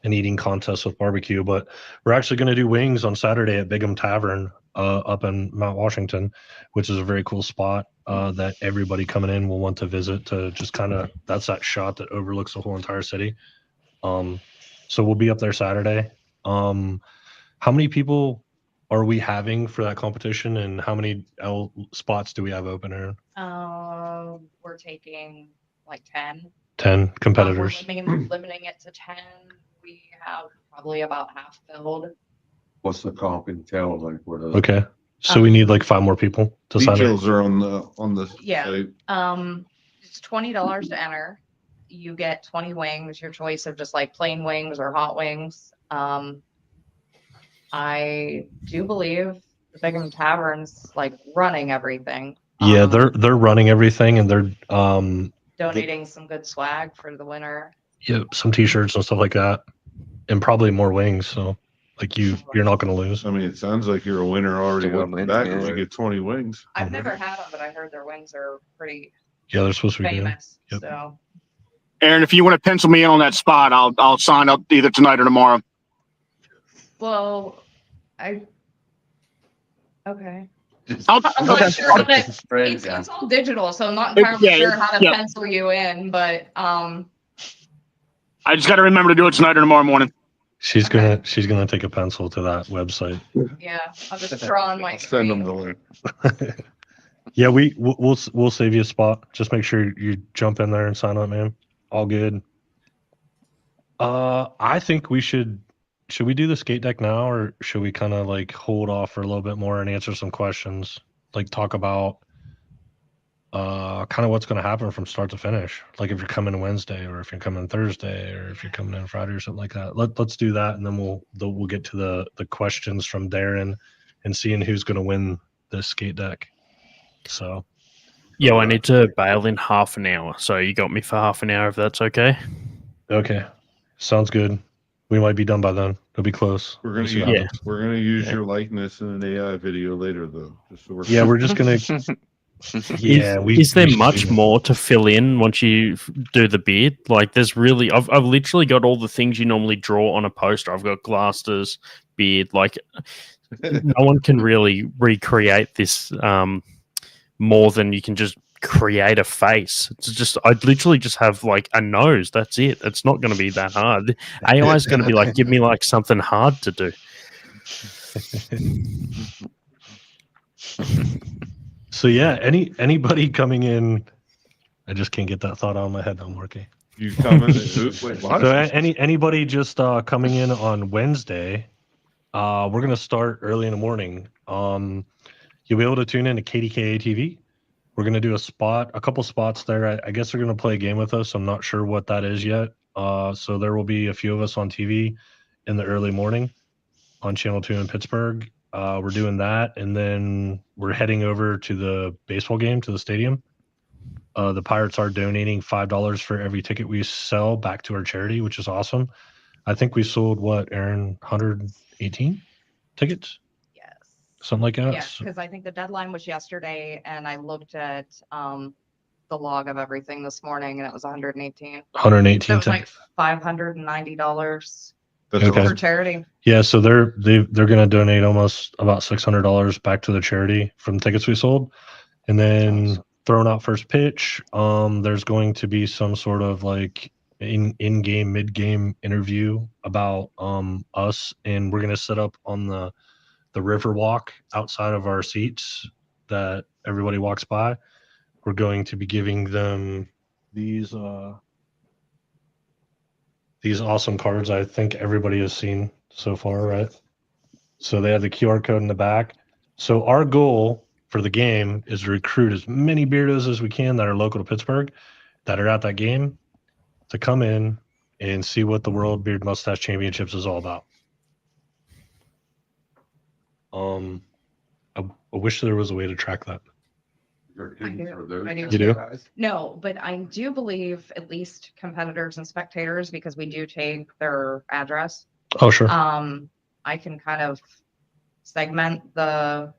an eating contest with barbecue, but we're actually going to do wings on Saturday at Bigham Tavern up in Mount Washington, which is a very cool spot that everybody coming in will want to visit, to just kind of, that's that shot that overlooks the whole entire city. So we'll be up there Saturday. How many people are we having for that competition, and how many spots do we have open? We're taking like 10. 10 competitors. We're limiting it to 10. We have probably about half filled. What's the comp entail like? What are Okay. So we need like 5 more people to sign up. Details are on the Yeah. site. It's $20 to enter. you get 20 wings, your choice of just like plain wings or hot wings. I do believe the Bigham Tavern's like running everything. Yeah, they're running everything, and they're donating some good swag for the winner. yeah, some t-shirts and stuff like that, and probably more wings. So like you're not going to lose. I mean, it sounds like you're a winner already It's a off the win-win, bat yeah. because you get 20 wings. I've never had them, but I heard their wings are pretty Yeah, they're supposed to be good. famous. Yep. So Aaron, if you want to pencil me in on that spot, I'll sign up either tonight or tomorrow. well, okay. I'll, I'm okay. not sure how to, it's all digital, so I'm not entirely Yeah, sure how to yeah. pencil you in, but I just got to remember to do it tonight or tomorrow morning. She's gonna take a pencil to that website. yeah, I'll just draw on my Send them screen. the link. Yeah, we'll save you a spot. Just make sure you jump in there and sign up, man. All good. I think we should we do the skate deck now, or should we kind of like hold off for a little bit more and answer some questions? Like talk about kind of what's going to happen from start to finish. Like if you're coming Wednesday, or if you're coming Thursday, or if you're coming in Friday or something like that. Let's do that, and then we'll get to the questions from Darren and seeing who's going to win the skate deck. So Yo, I need to bail in half an hour, so you got me for half an hour if that's okay. okay, sounds good. We might be done by then. It'll be close. We're gonna See what use, happens. we're gonna use Yeah. your likeness in an AI video later, though. Just so we're Yeah, we're just gonna. Yeah, is there should much do that. more to fill in once you do the beard? Like, there's really, I've literally got all the things you normally draw on a poster. I've got glasses, beard. Like, no one can really recreate this more than you can just create a face. It's just, I literally just have like a nose. That's it. It's not going to be that hard. AI is going to be like, give me like something hard to do. So yeah, anybody coming in, I just can't get that thought out of my head. I'm working. You coming? Wait, what? So anybody just coming in on Wednesday, we're gonna start early in the morning. You'll be able to tune in to KDKA TV. We're gonna do a couple spots there. I guess they're gonna play a game with us. I'm not sure what that is yet. So there will be a few of us on TV in the early morning on Channel 2 in Pittsburgh. We're doing that, and then we're heading over to the baseball game, to the stadium. The Pirates are donating $5 for every ticket we sell back to our charity, which is awesome. I think we sold what, Aaron, 118 tickets, Yes. something like that. Yeah, because I think the deadline was yesterday, and I looked at the log of everything this morning, and it was 118. 118 So it was like tickets. $590 That's Okay. for awesome. charity. Yeah, so they're going to donate almost about $600 back to the charity from tickets we sold, and then Awesome. throwing out first pitch. There's going to be some sort of like in-game, mid-game interview about us, and we're going to set up on the river walk outside of our seats that everybody walks by. We're going to be giving them these awesome cards I think everybody has seen so far, right? So they have the QR code in the back. So our goal for the game is to recruit as many beardos as we can that are local to Pittsburgh, that are at that game, to come in and see what the World Beard Mustache Championships is all about. I wish there was a way to track that. You're I hidden do. for those I do You do? guys. No, but I do believe at least competitors and spectators, because we do take their address. Oh, sure. I can kind of segment the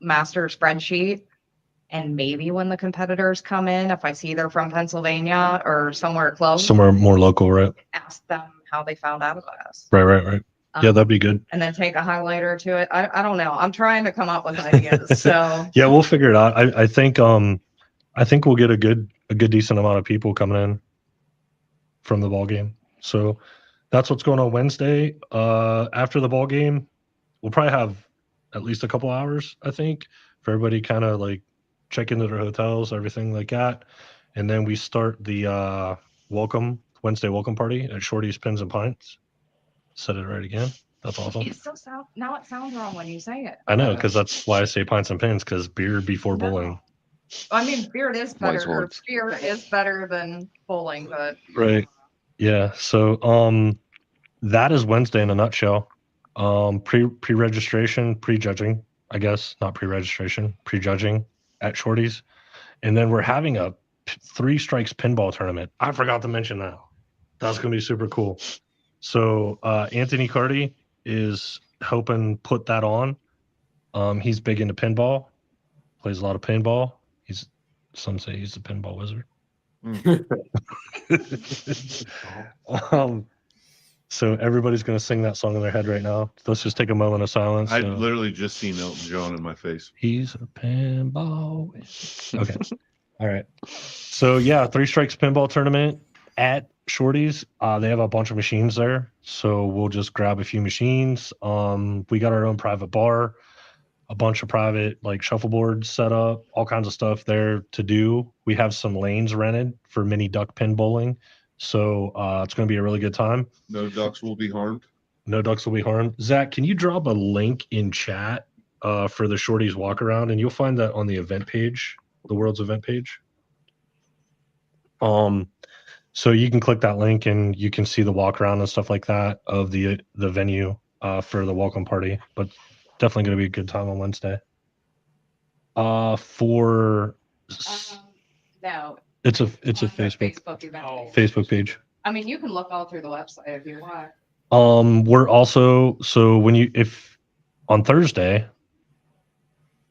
master spreadsheet, and maybe when the competitors come in, if I see they're from Pennsylvania or somewhere close, Somewhere more local, right? ask them how they found out about us. Right. Yeah, that'd be good. And then take a highlighter to it. I don't know. I'm trying to come up with ideas. So Yeah, we'll figure it out. I think we'll get a good decent amount of people coming in from the ball game. So that's what's going on Wednesday. After the ball game, we'll probably have at least a couple hours, I think, for everybody kind of like check into their hotels, everything like that. And then we start the Wednesday welcome party at Shorty's Pins and Pints. Said it right again. That's awesome. it still sounds wrong when you say it. I know, because that's why I say pints and pins, because beer before No. bowling. I mean, beard is Wise better, or words. beer is better than bowling, but Right. Yeah. So that is Wednesday in a nutshell. Pre-registration, pre-judging, I guess, not pre-registration, pre-judging at Shorty's. And then we're having a three strikes pinball tournament. I forgot to mention that. That's gonna be super cool. So Anthony Cardi is helping put that on. He's big into pinball, plays a lot of pinball. Some say he's a pinball wizard. So everybody's gonna sing that song in their head right now. Let's just take a moment of silence. I literally just seen Elton John in my face. He's a pinball wizard. Okay. All right. So yeah, three strikes pinball tournament at Shorty's. They have a bunch of machines there, so we'll just grab a few machines. We got our own private bar, a bunch of private like shuffleboards set up, all kinds of stuff there to do. We have some lanes rented for mini duck pin bowling, so it's going to be a really good time. No ducks will be harmed. No ducks will be harmed. Zach, can you drop a link in chat for the Shorty's walk around, and you'll find that on the event page, the world's event page. So you can click that link and you can see the walk around and stuff like that of the venue for the welcome party. But definitely going to be a good time on Wednesday. For no, it's a on the Facebook event page. Facebook page. I mean, you can look all through the website if you want. We're also, so if on Thursday,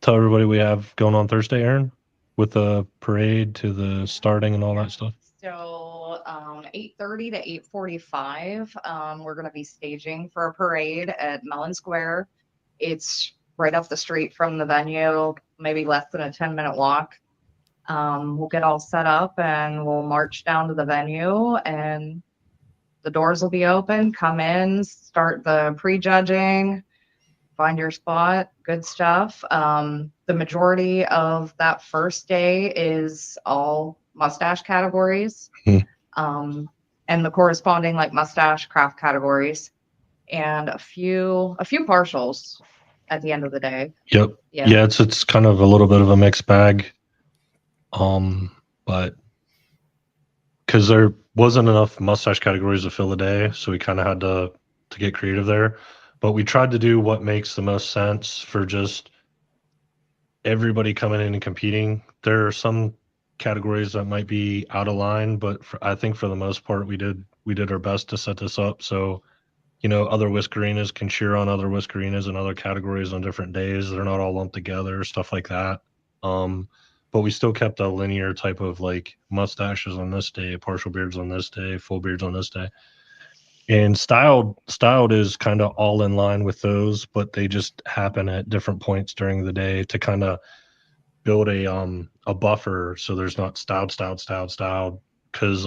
tell everybody we have going on Thursday, Aaron, with the parade to the starting and all that stuff. So 8:30 to 8:45, we're going to be staging for a parade at Mellon Square. It's right up the street from the venue, maybe less than a 10-minute walk. We'll get all set up and we'll march down to the venue, and the doors will be open. Come in, start the pre-judging, find your spot, good stuff. The majority of that first day is all mustache categories, and the corresponding like mustache craft categories, and a few partials at the end of the day. Yep. Yeah, it's kind of a little bit of a mixed bag. But because there wasn't enough mustache categories to fill the day, so we kind of had to get creative there. But we tried to do what makes the most sense for just everybody coming in and competing. There are some categories that might be out of line, but I think for the most part, we did our best to set this up. So, other Whiskerinas can cheer on other Whiskerinas and other categories on different days. They're not all lumped together, stuff like that. But we still kept a linear type of like mustaches on this day, partial beards on this day, full beards on this day. And styled is kind of all in line with those, but they just happen at different points during the day to kind of build a buffer so there's not styled. Because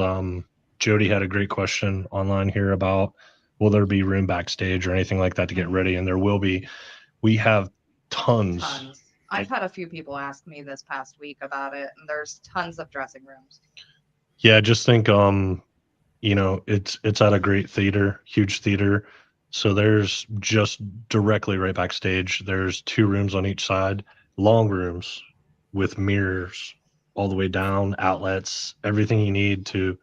Jody had a great question online here about, will there be room backstage or anything like that to get ready? And there will be. We have tons. I've had a few people ask me this past week about it, and there's tons of dressing rooms. Yeah, just think it's at a great theater, huge theater. So there's just directly right backstage. There's 2 rooms on each side, long rooms with mirrors all the way down, outlets, everything you need to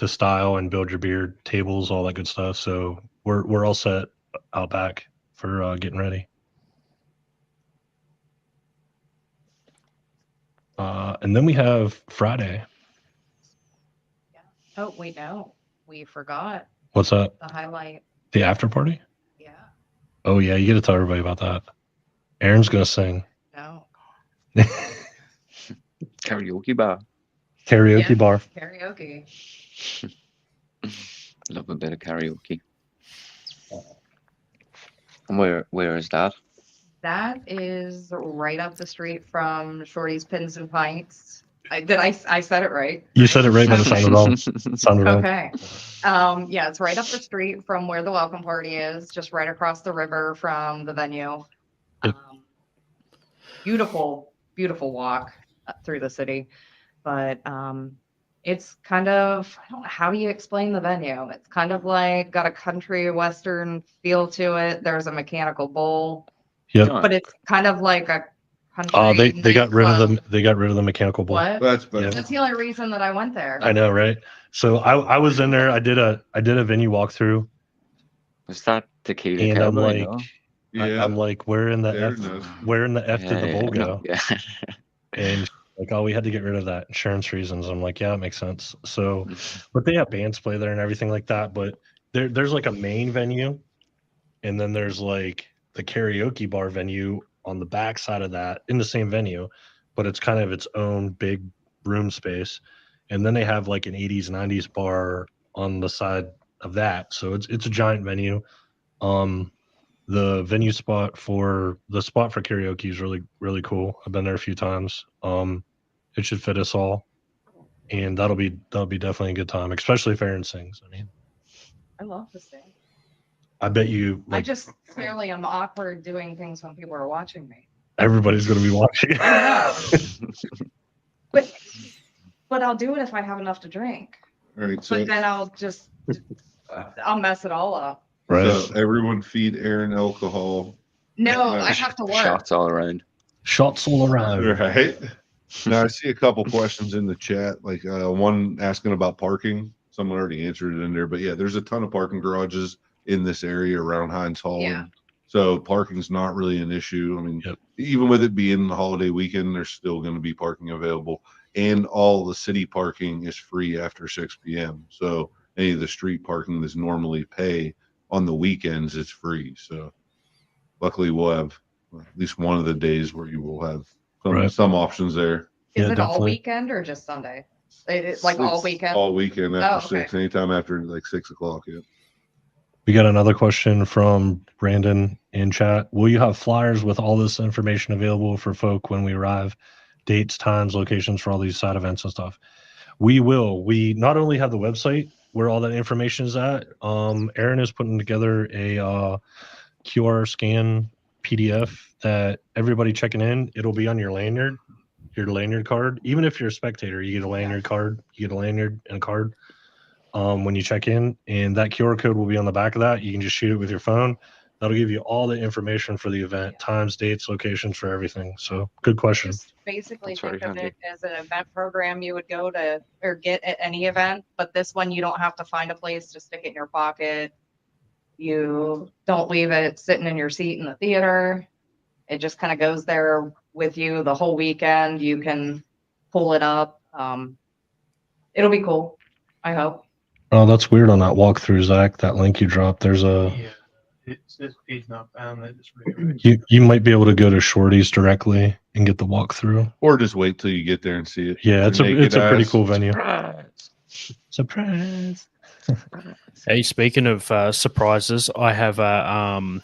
style and build your beard, tables, all that good stuff. So we're all set out back for getting ready. And then we have Friday. Oh, wait, no, we forgot What's that? the highlight. The after party? Yeah. Oh yeah, you got to tell everybody about that. Aaron's gonna sing. No. Karaoke bar. Karaoke Yeah, bar. Karaoke. Love a bit of karaoke. And where is that? That is right up the street from Shorty's Pins and Pints. I said it right? You said it right, but it sounded wrong. Sounded wrong. Okay. Yeah, it's right up the street from where the welcome party is, just right across the river from the venue. Beautiful walk through the city. But it's kind of, I don't know, how do you explain the venue? It's kind of like got a country western feel to it. There's a mechanical bull. Yep. But it's kind of like a country. They got rid of nightclub. they got rid of the mechanical bull. What? That's better. That's the only reason that I went there. I know, right? So I was in there. I did a venue walkthrough, Was that Tequila and I'm Cowboy? like, No? Yeah. I'm like, where in the Darren F? knows. Where in the F did the bull go? Yeah. And she's like, oh, we had to get rid of that, insurance reasons. I'm like, yeah, it makes sense. So, but they have bands play there and everything like that. But there's like a main venue, and then there's like the karaoke bar venue on the back side of that in the same venue, but it's kind of its own big room space. And then they have like an 80s, 90s bar on the side of that. So it's a giant venue. The venue spot for karaoke is really, really cool. I've been there a few times. It should fit us all. And that'll be definitely a good time, especially if Aaron sings. I mean, I love to sing. I bet you I like just clearly am awkward doing things when people are watching me. everybody's gonna be watching. I know. But I'll do it if I have enough to drink. All right. So, But then I'll mess it all up. Right. so everyone feed Aaron alcohol. No, I have to work. Shots all around. Shots all around. Right. Now I see a couple questions in the chat, like one asking about parking. Someone already answered it in there, but yeah, there's a ton of parking garages in this area around Heinz Hall. Yeah. So parking's not really an issue. I mean, Yep. even with it being the holiday weekend, there's still going to be parking available, and all the city parking is free after 6 p.m. So any of the street parking that's normally pay on the weekends is free. So luckily, we'll have at least one of the days where you will have Right. some options there. Is Yeah, it all definitely. weekend or just Sunday? It's like all It's weekend? All weekend after Oh, okay. 6, anytime after like 6 o'clock. Yeah. We got another question from Brandon in chat. Will you have flyers with all this information available for folk when we arrive? Dates, times, locations for all these side events and stuff. We will. We not only have the website where all that information is at. Aaron is putting together a QR scan PDF that everybody checking in, it'll be on your lanyard card. Even if you're a spectator, you get a lanyard card. You get a lanyard and a card when you check in, and that QR code will be on the back of that. You can just shoot it with your phone. That'll give you all the information for the event, times, dates, locations for everything. So good question. Just basically That's very think of handy. it as an event program you would go to or get at any event, but this one you don't have to find a place to stick it in your pocket. You don't leave it sitting in your seat in the theater. It just kind of goes there with you the whole weekend. You can pull it up. It'll be cool. I hope. Oh, that's weird on that walkthrough, Zach. That link you dropped. There's a He's not found that. Just redirect. you might be able to go to Shorty's directly and get the walkthrough. Or just wait till you get there and see it. Yeah, it's a Naked pretty eyes. cool venue. Surprise. Hey, speaking of surprises, I have an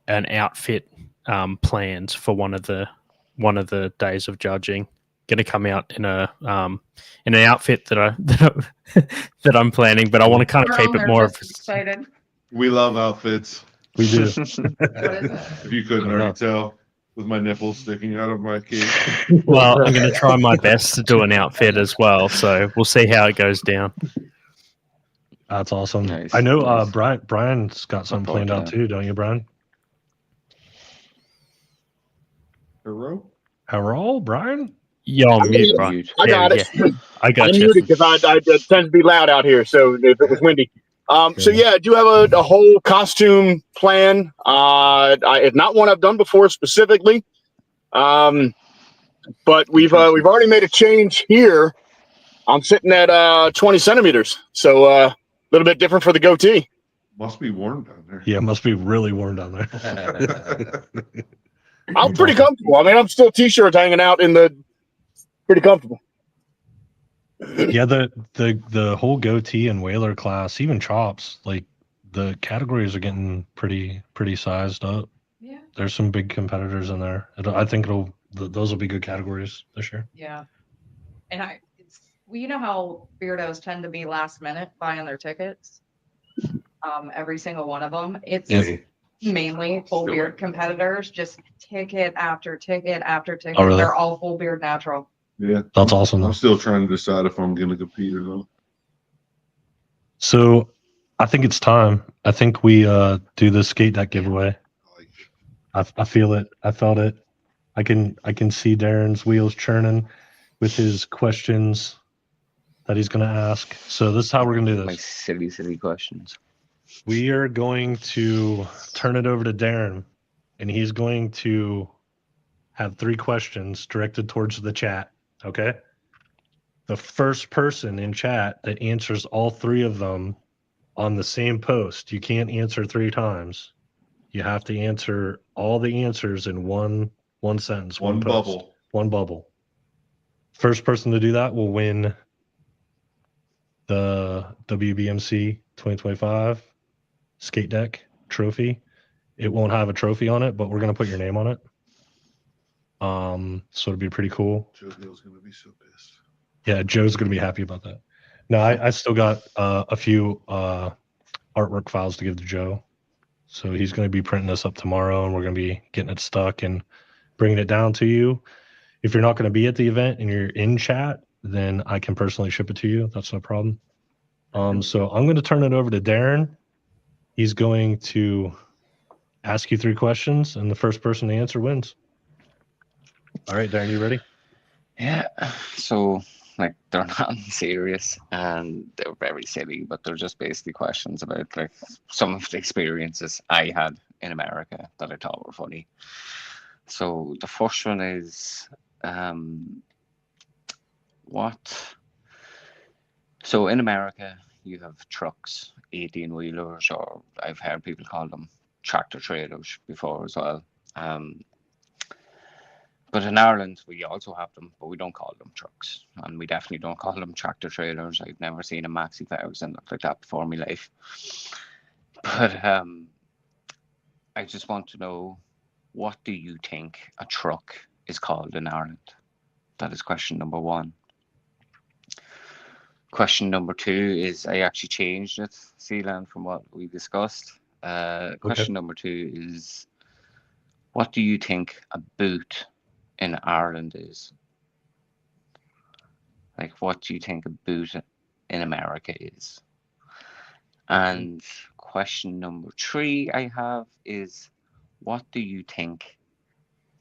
outfit planned for one of the days of judging. Going to come out in an outfit that I'm planning, but I want to kind of keep it more of. Excited. We love outfits. We do. What is it? If you couldn't I don't know. already tell, with my nipples sticking out of my cape. Well, I'm going to try my best to do an outfit as well, so we'll see how it goes down. That's awesome. Nice, I know nice. Brian's got something planned out too, don't you, Brian? Hello? Hello, Brian? Yeah, I'm mute, right? Mute. I got it. Yeah, I got I'm you. muted because I tend to be loud out here. So if it was windy. So yeah, I do have a whole costume plan. It's not one I've done before specifically. But we've already made a change here. I'm sitting at 20 centimeters. So a little bit different for the goatee. Must be warm down there. Yeah, it must be really warm down there. I'm pretty comfortable. I mean, I'm still t-shirts hanging out pretty comfortable. Yeah, the whole goatee and whaler class, even chops, like the categories are getting pretty sized up. Yeah. There's some big competitors in there. I think those will be good categories this year. Yeah. And you know how weirdos tend to be last minute buying their tickets? Every single one of them. It's mainly full beard competitors, just ticket after ticket after ticket. Oh, really? They're all full beard natural. Yeah. That's awesome. I'm Though. still trying to decide if I'm going to compete or not. So I think it's time. I think we do the skate deck giveaway. I feel it. I felt it. I can see Darren's wheels churning with his questions that he's going to ask. So this is how we're going to do My this. silly questions. We are going to turn it over to Darren, and he's going to have 3 questions directed towards the chat. Okay. The first person in chat that answers all 3 of them on the same post, you can't answer 3 times. You have to answer all the answers in one sentence, One post, bubble. one bubble. First person to do that will win the WBMC 2025 skate deck trophy. It won't have a trophy on it, but we're gonna put your name on it. So it'll be pretty cool. Joe Hill's gonna be so pissed. Yeah, Joe's gonna be happy about that. No, I still got a few artwork files to give to Joe. So he's going to be printing this up tomorrow, and we're going to be getting it stuck and bringing it down to you. If you're not going to be at the event and you're in chat, then I can personally ship it to you. That's no problem. So I'm going to turn it over to Darren. He's going to ask you 3 questions, and the first person to answer wins. All right, Darren, you ready? Yeah. So, like, they're not serious and they're very silly, but they're just basically questions about, like, some of the experiences I had in America that I thought were funny. So the first one is, so in America, you have trucks, 18-wheelers, or I've heard people call them tractor trailers before as well. But in Ireland, we also have them, but we don't call them trucks. And we definitely don't call them tractor trailers. I've never seen a Maxi 1000 look like that before in my life. But I just want to know, what do you think a truck is called in Ireland? That is question number 1. Question number 2 is, I actually changed it, Sealand, from what we discussed. Question number 2 is, what do you think a boot in Ireland is? Like, what do you think a boot in America is? And question number 3 I have is, what do you think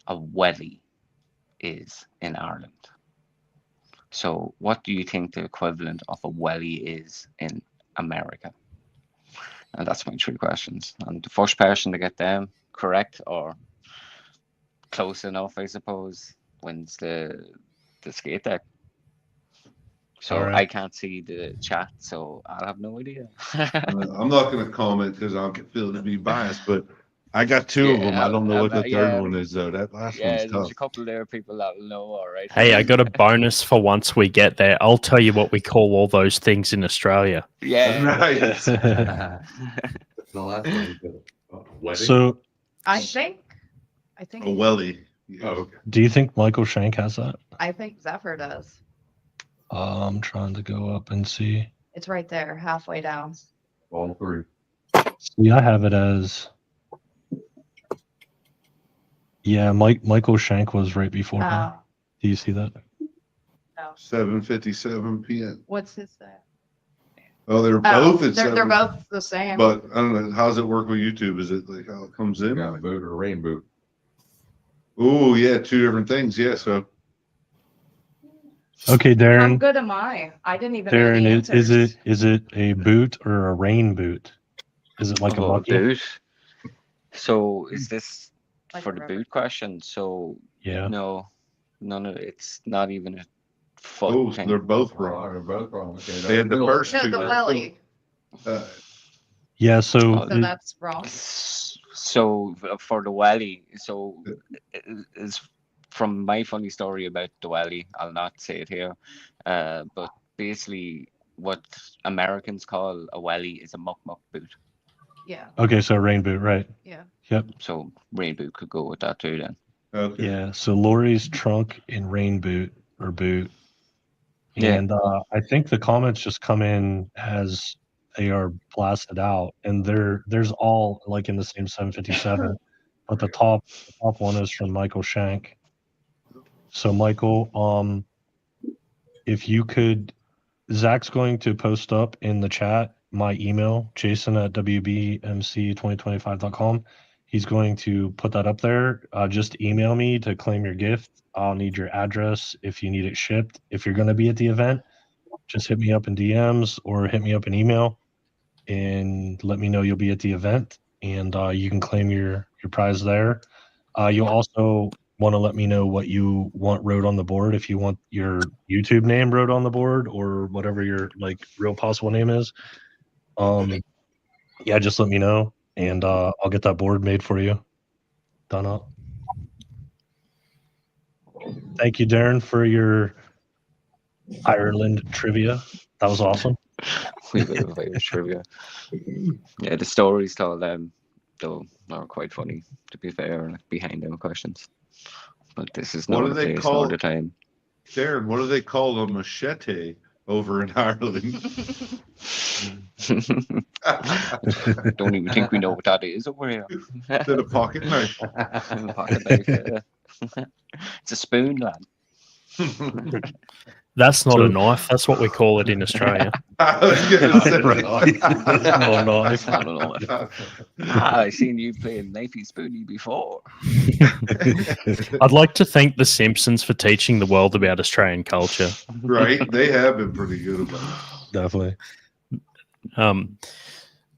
a welly is in Ireland? So what do you think the equivalent of a welly is in America? And that's my 3 questions. And the first person to get them correct or close enough, I suppose, wins the skate deck. So right. I can't see the chat, so I'll have no idea. I'm not going to comment because I'll feel to be biased, but I got 2 of them. I don't know what the third one is, though. That last one's there's tough. a couple there people that will know, all right. Hey, I got a bonus for once we get there. I'll tell you what we call all those things in Australia. Yeah. Right. The last one is the wedding. So I think. A welly. Oh, okay. do you think Michael Shank has that? I think Zephyr does. I'm trying to go up and see. It's right there, halfway down. All 3. See, I have it as. Yeah, Michael Shank was right before her. Do you see that? No. 7:57 p.m. What's his say? Oh, they're both at they're 7. both the same. But I don't know. How's it work with YouTube? Is it like how it comes in? Got a boot or a rain boot. Oh, yeah. 2 different things. Yeah. So Okay, How Darren. good am I? I didn't even know the Darren, answers. is it a boot or a rain boot? Is it like a mucky? Boot. So is this Like for a the rubber. boot question? So Yeah. no, none of it's not even a foot oh, thing. they're both Oh, wrong. they're both wrong. Okay, They had the middle. first No, 2. the welly. Yeah. So Oh, So that's wrong. So for the welly, so is from my funny story about the welly. I'll not say it here, but basically, what Americans call a welly is a muck boot. Yeah. okay, so rain boot, right? Yeah. Yep. So rain boot could go with that too. Then Okay. Yeah. So Lori's trunk in rain boot or boot. Yeah. And I think the comments just come in as they are blasted out, and there's all like in the same 757, but the top one is from Michael Shank. So Michael, if you could, Zach's going to post up in the chat my email, jason@wbmc2025.com. He's going to put that up there. Just email me to claim your gift. I'll need your address if you need it shipped. If you're going to be at the event, just hit me up in DMs or hit me up in email and let me know you'll be at the event, and you can claim your prize there. You'll also want to let me know what you want wrote on the board. If you want your YouTube name wrote on the board or whatever your like real possible name is. Yeah, just let me know, and I'll get that board made for you. Done up. Thank you, Darren, for your Ireland trivia. That was awesome. We bit of Irish trivia. Yeah, the stories told them though are quite funny, to be fair, like behind them questions. But this is What not do the they place call nor the time. Darren, what do they call a machete over in Ireland? Don't even think we know what that is over here. Is it a pocket knife? Pocket knife, yeah. It's a spoon, lad. That's not a knife. That's what we call it in Australia. I was gonna say, Oh, It's not a knife. I seen you playing knifey spoony before. I'd like to thank The Simpsons for teaching the world about Australian culture. Right? They have been pretty good about it. Definitely.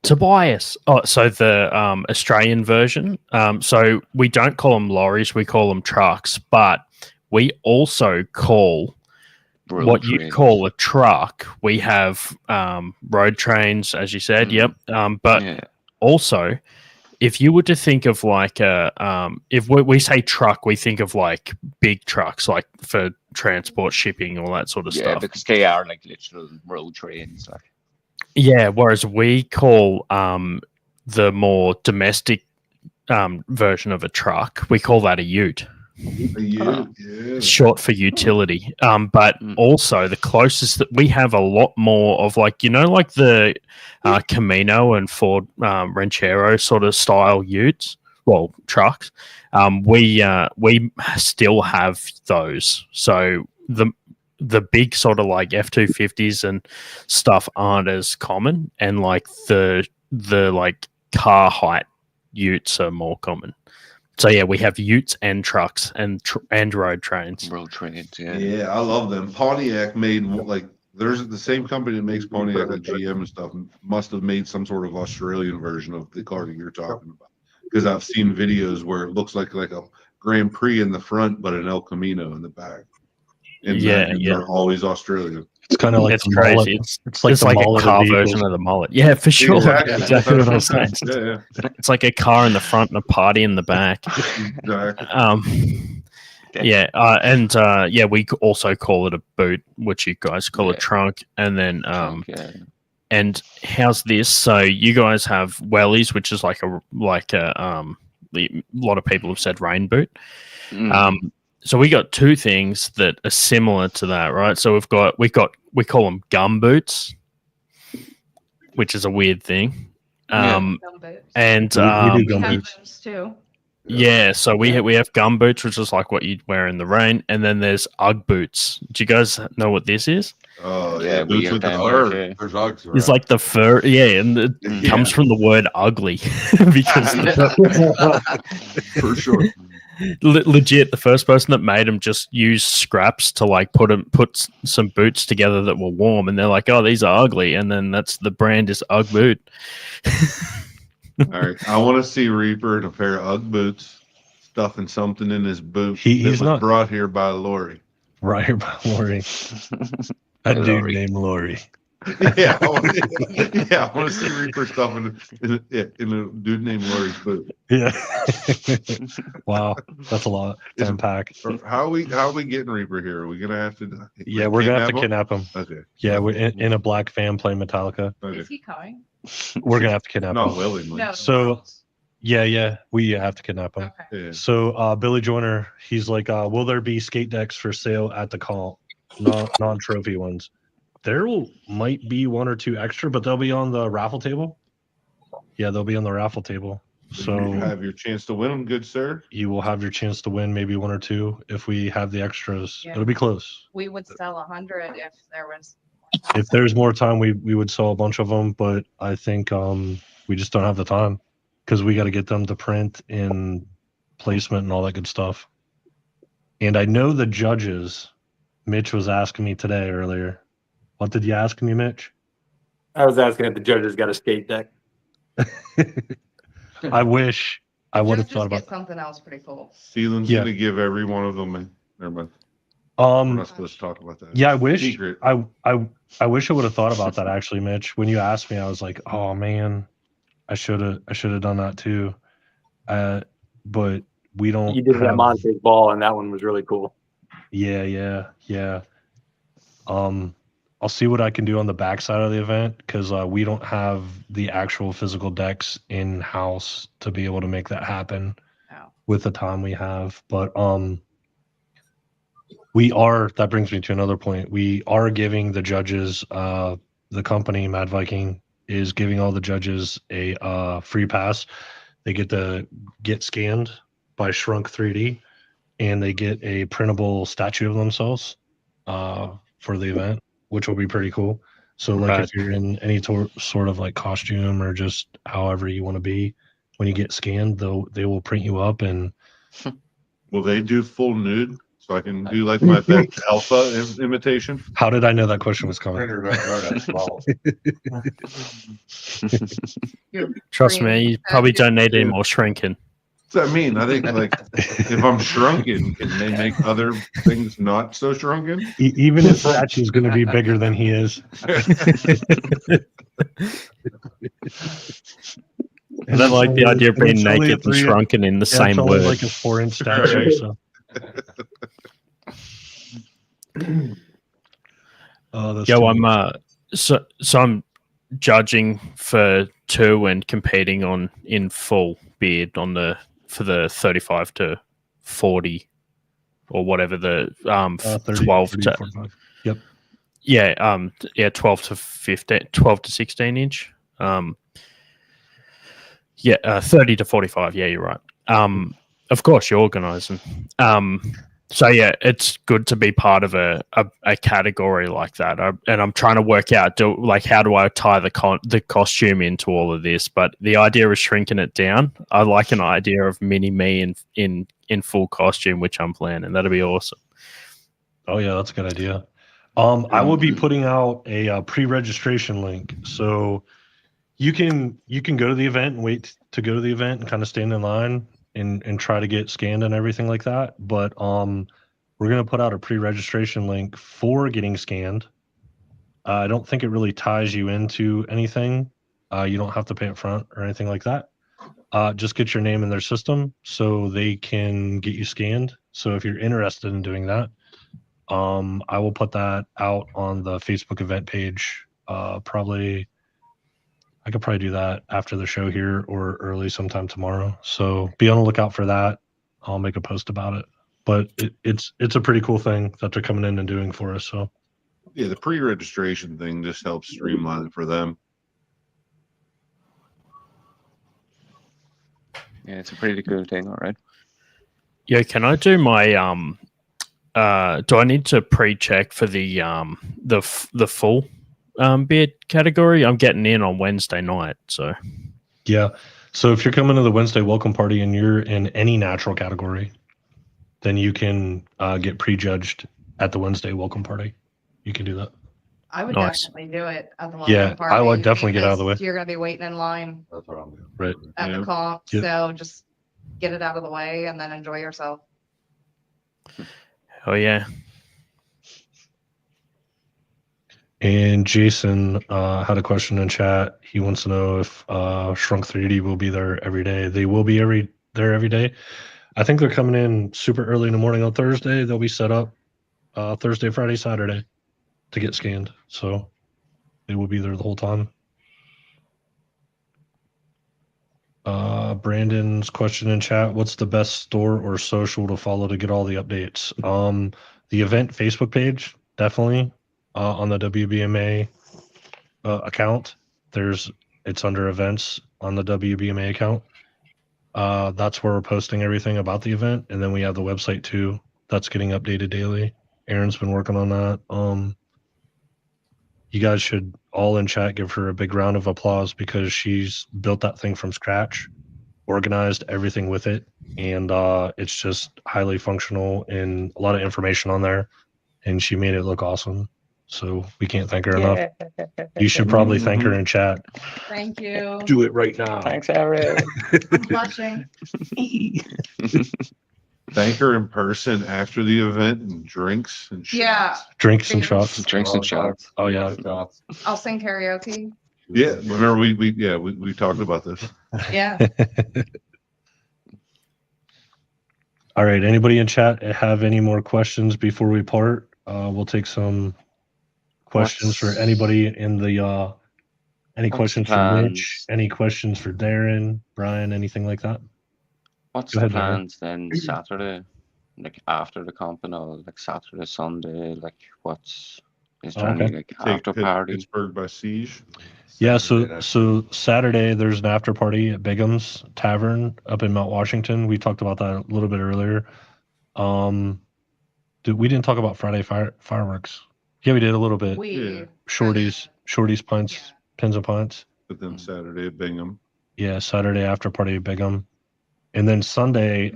Tobias. Oh, so the Australian version. So we don't call them lorries, we call them trucks, but we also call Road what you trains. call a truck. We have road trains, as you said. Yep. But Yeah. also, if you were to think of like if we say truck, we think of like big trucks, like for transport, shipping, all that sort of Yeah, stuff. because they are like literal road trains. Like. Yeah, whereas we call the more domestic version of a truck, we call that a ute. Yeah. It's short for utility. But also the closest that we have a lot more of, like, you know, like the Camino and Ford Ranchero sort of style utes, well, trucks. We still have those. So the big sort of like F-250s and stuff aren't as common, and like the like car height utes are more common. So yeah, we have utes and trucks and road trains. Road trains, yeah. Yeah, I love them. Pontiac made like there's the same company that makes Pontiac, like GM and stuff, must have made some sort of Australian version of the car that you're talking about. Because I've seen videos where it looks like a Grand Prix in the front, but an El Camino in the back. And they're always Australian. It's kind of like it's crazy. It's like the a mullet car vehicles. version of the mullet. Yeah, for sure. Exactly what I was saying. Yeah. It's like a car in the front and a party in the back. Exactly. Yeah, we also call it a boot, which you guys call a trunk, and then and how's this? So you guys have wellies, which is like a lot of people have said rain boot. So we got two things that are similar to that, right? So we call them gum boots, which is a weird thing. Gum boots. And we do We gum have boots. those too. yeah, so we have gum boots, which is like what you'd wear in the rain, and then there's Ugg boots. Do you guys know what this is? Oh Yeah, yeah, we boots have with the them. fur. Yeah. There's Uggs around. It's like the fur, yeah, and it comes from the word ugly because For sure. legit, the first person that made them just used scraps to like put some boots together that were warm, and they're like, "Oh, these are ugly," and then that's the brand is Ugg boot. All right, I want to see Reaper in a pair of Ugg boots, stuffing something in his boot. He's that was not brought here by Lori. right here by Lori. A dude Lori. named Lori. Yeah, I want to see Reaper stuffing in a dude named Lori's boot. Yeah. Wow, that's a lot to unpack. How are we getting Reaper here? Are we gonna have to? Yeah, we're gonna have to kidnap him. Okay. Yeah, we're in a black van playing Metallica. Okay. Is he coming? We're gonna have to kidnap Not him. willingly. No. So- Yeah, we have to kidnap him. Okay. Yeah. So Billy Joyner, he's like, will there be skate decks for sale at the comp? Non-trophy ones. There might be one or two extra, but they'll be on the raffle table. Yeah, they'll be on the raffle table. So you have your chance to win them, good sir. you will have your chance to win maybe one or two if we have the extras. Yeah. It'll be close. We would sell 100 if there was. If there's more time, we would sell a bunch of them, but I think we just don't have the time. because we got to get them to print and placement and all that good stuff. And I know the judges. Mitch was asking me today earlier. What did you ask me, Mitch? I was asking if the judges got a skate deck. I wish I would have Just thought about get something else pretty cool. Sealand's Yeah. gonna give every one of them. Never mind. We're that. not supposed to talk about that. Yeah, I wish Secret. I wish I would have thought about that actually, Mitch. When you asked me, I was like, oh man, I should have done that too. But we don't You did that have. Monsters Ball, and that one was really cool. Yeah. I'll see what I can do on the backside of the event because we don't have the actual physical decks in house to be able to make that happen Oh. with the time we have. But we are. That brings me to another point. We are giving the judges, the company Mad Viking is giving all the judges a free pass. They get to get scanned by Shrunk 3D, and they get a printable statue of themselves for the event, which will be pretty cool. So, like, Right. if you're in any sort of like costume or just however you want to be, when you get scanned, they will print you up. And Will they do full nude so I can do like my best alpha imitation? how did I know that question was coming? Printer don't go that small. Trust me, you probably don't need any more shrinking. What's that mean? I think like if I'm shrunken, can they make other things not so shrunken? Even if statue is going to be bigger than he is. I don't like the idea of being it's only a naked and 3 shrunken in the yeah, same it's only word. like a 4-inch statue. So. Oh, that's Yo, too I'm much. so I'm judging for 2 and competing on in full beard on for the 35 to 40 or whatever the 30, 12 30, to 45. Yep. yeah 12 to 15 12 to 16 inch 30 to 45, yeah, you're right. Of course you're organizing. So yeah, it's good to be part of a category like that. And I'm trying to work out how do I tie the costume into all of this. But the idea is shrinking it down. I like an idea of mini me in full costume, which I'm planning. That'll be awesome. Oh yeah, that's a good idea. I will be putting out a pre-registration link, so you can go to the event and wait to go to the event and kind of stand in line and try to get scanned and everything like that. But we're gonna put out a pre-registration link for getting scanned. I don't think it really ties you into anything. You don't have to pay up front or anything like that. Just get your name in their system so they can get you scanned. So if you're interested in doing that, I will put that out on the Facebook event page. I could probably do that after the show here or early sometime tomorrow. So be on the lookout for that. I'll make a post about it. But it's a pretty cool thing that they're coming in and doing for us. So Yeah, the pre-registration thing just helps streamline it for them. Yeah, it's a pretty cool thing, all right. Yeah, can I do my do I need to pre-check for the full beard category? I'm getting in on Wednesday night, so yeah. So if you're coming to the Wednesday welcome party and you're in any natural category, then you can get prejudged at the Wednesday welcome party. You can do that. I would Nice. definitely do it at the Yeah, welcome party. I would definitely get out of the way. because You're going to be waiting in line That's what I'm doing. Right. at Yeah. the comp, Yep. so just get it out of the way and then enjoy yourself. oh yeah. And Jason had a question in chat. He wants to know if Shrunk 3D will be there every day. They will be there every day. I think they're coming in super early in the morning on Thursday. They'll be set up Thursday, Friday, Saturday to get scanned. So they will be there the whole time. Brandon's question in chat: what's the best store or social to follow to get all the updates? The event Facebook page, definitely. On the WBMA account, it's under events on the WBMA account. That's where we're posting everything about the event, and then we have the website too. That's getting updated daily. Aaron's been working on that. You guys should all in chat give her a big round of applause because she's built that thing from scratch. organized, everything with it, and it's just highly functional and a lot of information on there. And she made it look awesome. So we can't thank her enough. You should probably thank her in chat. Thank you. Do it right now. Thanks, Eric. I'm blushing. Thank her in person after the event and drinks and shots. Yeah, Drinks and shots. Drinks and shots. Oh yeah. I'll sing karaoke. Yeah, remember we talked about this. Yeah. All right. Anybody in chat have any more questions before we part? We'll take some questions for anybody in the any What's questions the for plans? Mitch, any questions for Darren, Brian, anything like that? What's Go the ahead, Darren. plans then Saturday? Like after the comp and all, like Saturday, Sunday, like is there any like after party? Pittsburgh by siege. Yeah, Saturday night. so Saturday there's an after party at Bigham's Tavern up in Mount Washington. We talked about that a little bit earlier. We didn't talk about Friday fireworks. Yeah, we did a little bit. Yeah. Shorties, pints, Yeah. pins and pints. But then Saturday at Bingham. Yeah, Saturday after party at Bigham. And then Sunday,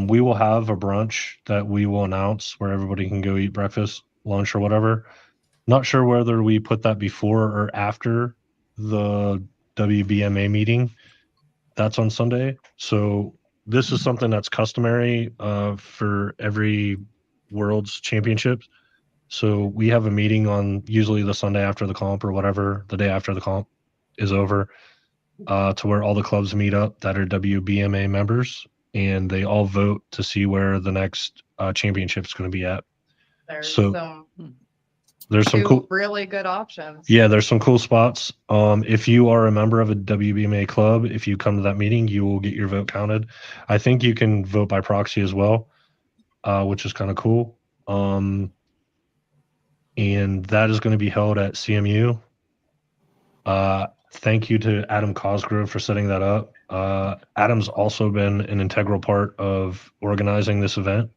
we will have a brunch that we will announce where everybody can go eat breakfast, lunch, or whatever. Not sure whether we put that before or after the WBMA meeting. That's on Sunday. So this is something that's customary for every World's Championships. So we have a meeting on usually the Sunday after the comp or whatever, the day after the comp is over, to where all the clubs meet up that are WBMA members, and they all vote to see where the next championship is going to be at. There's So, some There's some two cool, really good options. yeah, there's some cool spots. If you are a member of a WBMA club, if you come to that meeting, you will get your vote counted. I think you can vote by proxy as well, which is kind of cool. And that is going to be held at CMU. Thank you to Adam Cosgrove for setting that up. Adam's also been an integral part of organizing this event.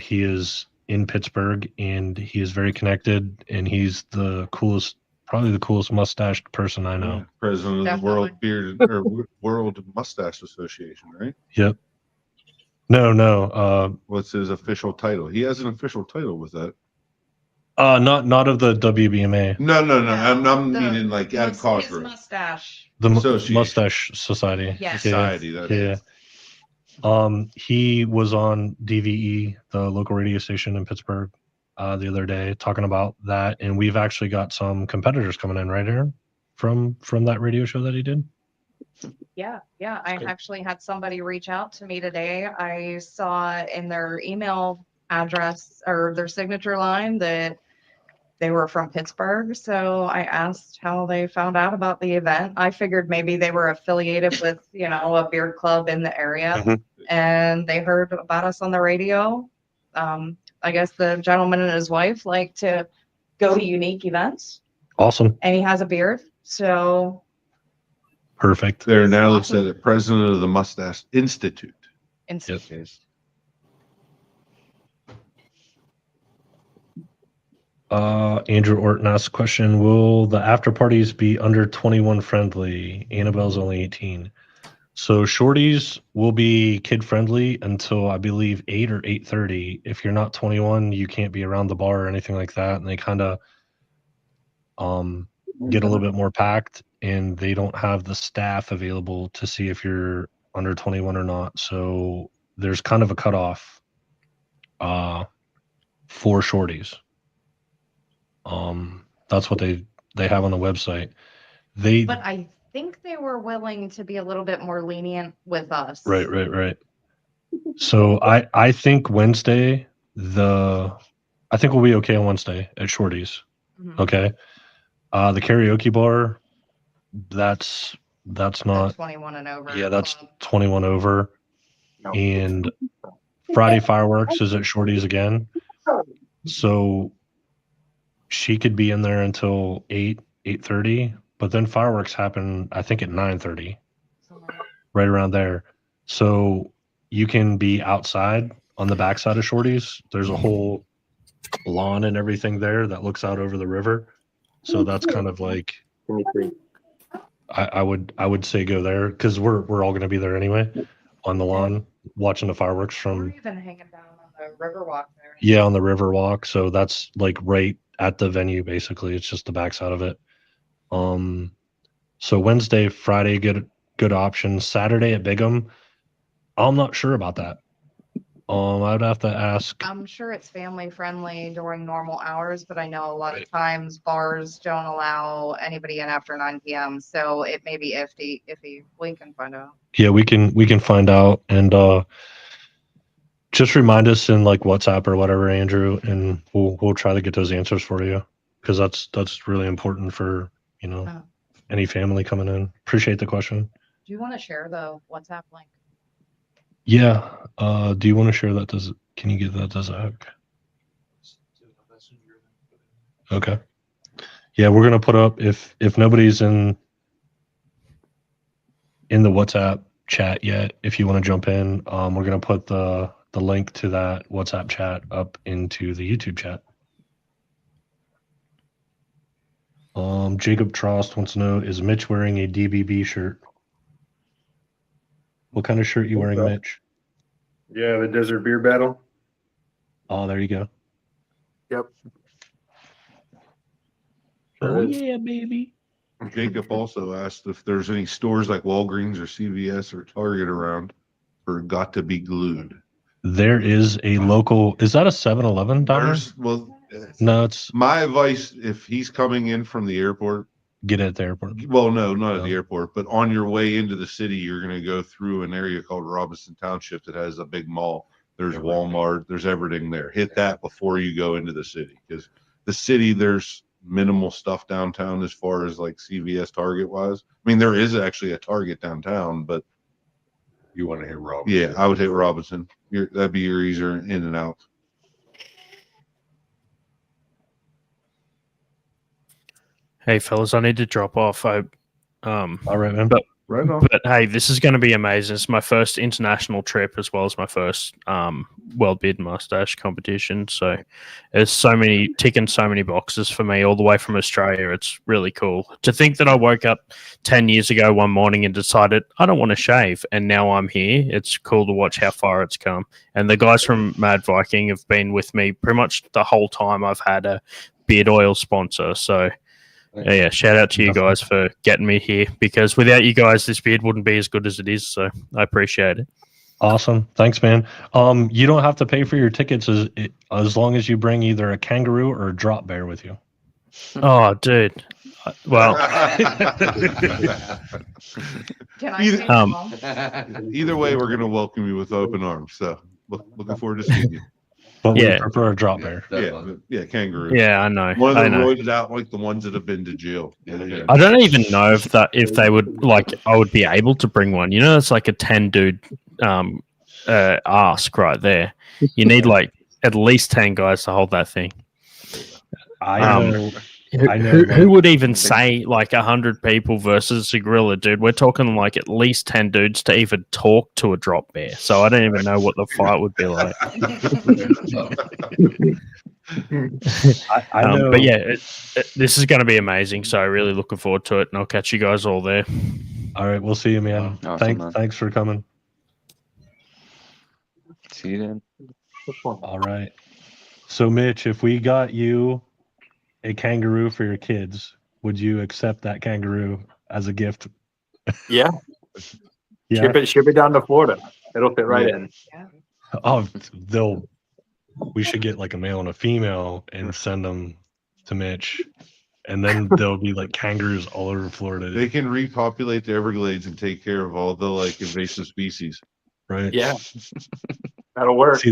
He is in Pittsburgh and he is very connected, and he's the coolest, probably the coolest mustached person I know. President of Definitely. the World Beard or World Mustache Association, right? Yep. No. What's his official title? He has an official title with that. Not of the WBMA, No. I'm The- meaning like Adam his Cosgrove. mustache. the Association. Mustache Society. Yes. Society. That Yeah. He was on DVE, the local radio station in Pittsburgh, the other day, talking about that, and we've actually got some competitors coming in, right, Aaron, from that radio show that he did. Yeah. I good. actually had somebody reach out to me today. I saw in their email address or their signature line that they were from Pittsburgh. So I asked how they found out about the event. I figured maybe they were affiliated with, a beard club in the area, Mhm. and they heard about us on the radio. I guess the gentleman and his wife like to go to unique events, Awesome, and he has a beard. So perfect. They're now Awesome. listed at president of the Mustache Institute. Institute. Andrew Orton asked a question: will the after parties be under 21 friendly? Annabelle's only 18. So shorties will be kid friendly until I believe 8 or 8:30. If you're not 21, you can't be around the bar or anything like that. And they kind of get a little bit more packed, and they don't have the staff available to see if you're under 21 or not. So there's kind of a cutoff for shorties. That's what they have on the website. But I think they were willing to be a little bit more lenient with us. Right. So I think Wednesday, I think we'll be okay on Wednesday at Shorty's. Mhm. Okay. The karaoke bar, that's The not, 21 and over. yeah, that's club. 21 over. No. And Friday fireworks is at Shorty's again. So she could be in there until 8:30, but then fireworks happen, I think, at 9:30, right around there. So you can be outside on the backside of Shorty's. There's a whole lawn and everything there that looks out over the river. So that's kind of like I would say go there because we're all gonna be there anyway on the lawn watching the fireworks We're from even hanging down on the Riverwalk there. yeah on the river walk. So that's like right at the venue basically. It's just the backside of it. So Wednesday, Friday, good options. Saturday at Bigham, I'm not sure about that. I'd have to ask. I'm sure it's family friendly during normal hours, but I know a lot of times bars don't allow anybody in after 9 p.m. So it may be iffy. We can find out. Yeah, we can find out and just remind us in like WhatsApp or whatever, Andrew, and we'll try to get those answers for you because that's really important for Oh. any family coming in. Appreciate the question. Do you want to share the WhatsApp link? Yeah. Do you want to share that? Can you give that to Zach? Okay. Yeah, we're gonna put up if nobody's in the WhatsApp chat yet. If you want to jump in, we're gonna put the link to that WhatsApp chat up into the YouTube chat. Jacob Trost wants to know: is Mitch wearing a DBB shirt? What kind of shirt you wearing, Mitch? Yeah, the Desert Beer Battle. Oh, there you go. Yep. Oh yeah, baby. Jacob also asked if there's any stores like Walgreens or CVS or Target around for Got to Be Glued. There is a local. Is that a 7-Eleven down there? Well, No, it's my advice if he's coming in from the airport. get it at the airport. Well, no, not at the No. airport, but on your way into the city, you're going to go through an area called Robinson Township that has a big mall. There's Walmart, there's everything there. Hit that before you go into the city because the city, there's minimal stuff downtown as far as like CVS Target wise. I mean, there is actually a Target downtown, but You want to hit Robinson? yeah, I would hit Robinson. That'd be your easier in and out. Hey fellas, I need to drop off. All right, man. Right on. But hey, this is going to be amazing. It's my first international trip as well as my first World Beard Moustache competition. So there's ticking so many boxes for me all the way from Australia. It's really cool to think that I woke up 10 years ago one morning and decided I don't want to shave. And now I'm here. It's cool to watch how far it's come. And the guys from Mad Viking have been with me pretty much the whole time I've had a beard oil sponsor. So yeah, shout out to you guys for getting me here because without you guys, this beard wouldn't be as good as it is. So I appreciate it. Awesome. Thanks, man. You don't have to pay for your tickets as long as you bring either a kangaroo or a drop bear with you. Oh, dude. Well, Can I Either- take them home? Either way, we're going to welcome you with open arms. So looking forward to seeing you. But Yeah. we prefer a drop bear. Yeah, kangaroo. yeah, I know. One of I them know. roided out like the ones that have been to jail. I don't even know if they would I would be able to bring one. You know, it's like a 10 dude ask right there. You need like at least 10 guys to hold that thing. I know. Who would even say like 100 people versus a gorilla, dude? We're talking like at least 10 dudes to even talk to a drop bear. So I don't even know what the fight would be like. I know. But yeah, this is going to be amazing. So really looking forward to it, and I'll catch you guys all there. All right, we'll see you, man. Awesome, man. Thanks for coming. See you then. All right. So, Mitch, if we got you a kangaroo for your kids, would you accept that kangaroo as a gift? Yeah. Yeah. Ship it down to Florida. It'll fit right in. Yeah. Oh, we should get like a male and a female and send them to Mitch, and then there'll be like kangaroos all over Florida. They can repopulate the Everglades and take care of all the like invasive species. Right? Yeah. That'll work. See,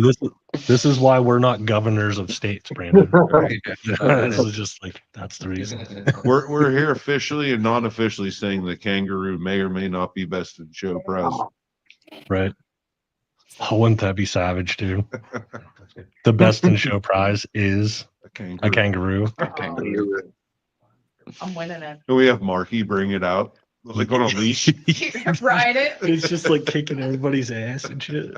this is why we're not governors of states, Brandon. This is just like that's the reason. We're here officially and non-officially saying the kangaroo may or may not be best in show prize. Right? Oh, wouldn't that be savage, dude? The best in show prize is A kangaroo. a kangaroo. I'm winning it. And we have Marky bring it out like on a leash. Ride it. It's just like kicking everybody's ass and shit.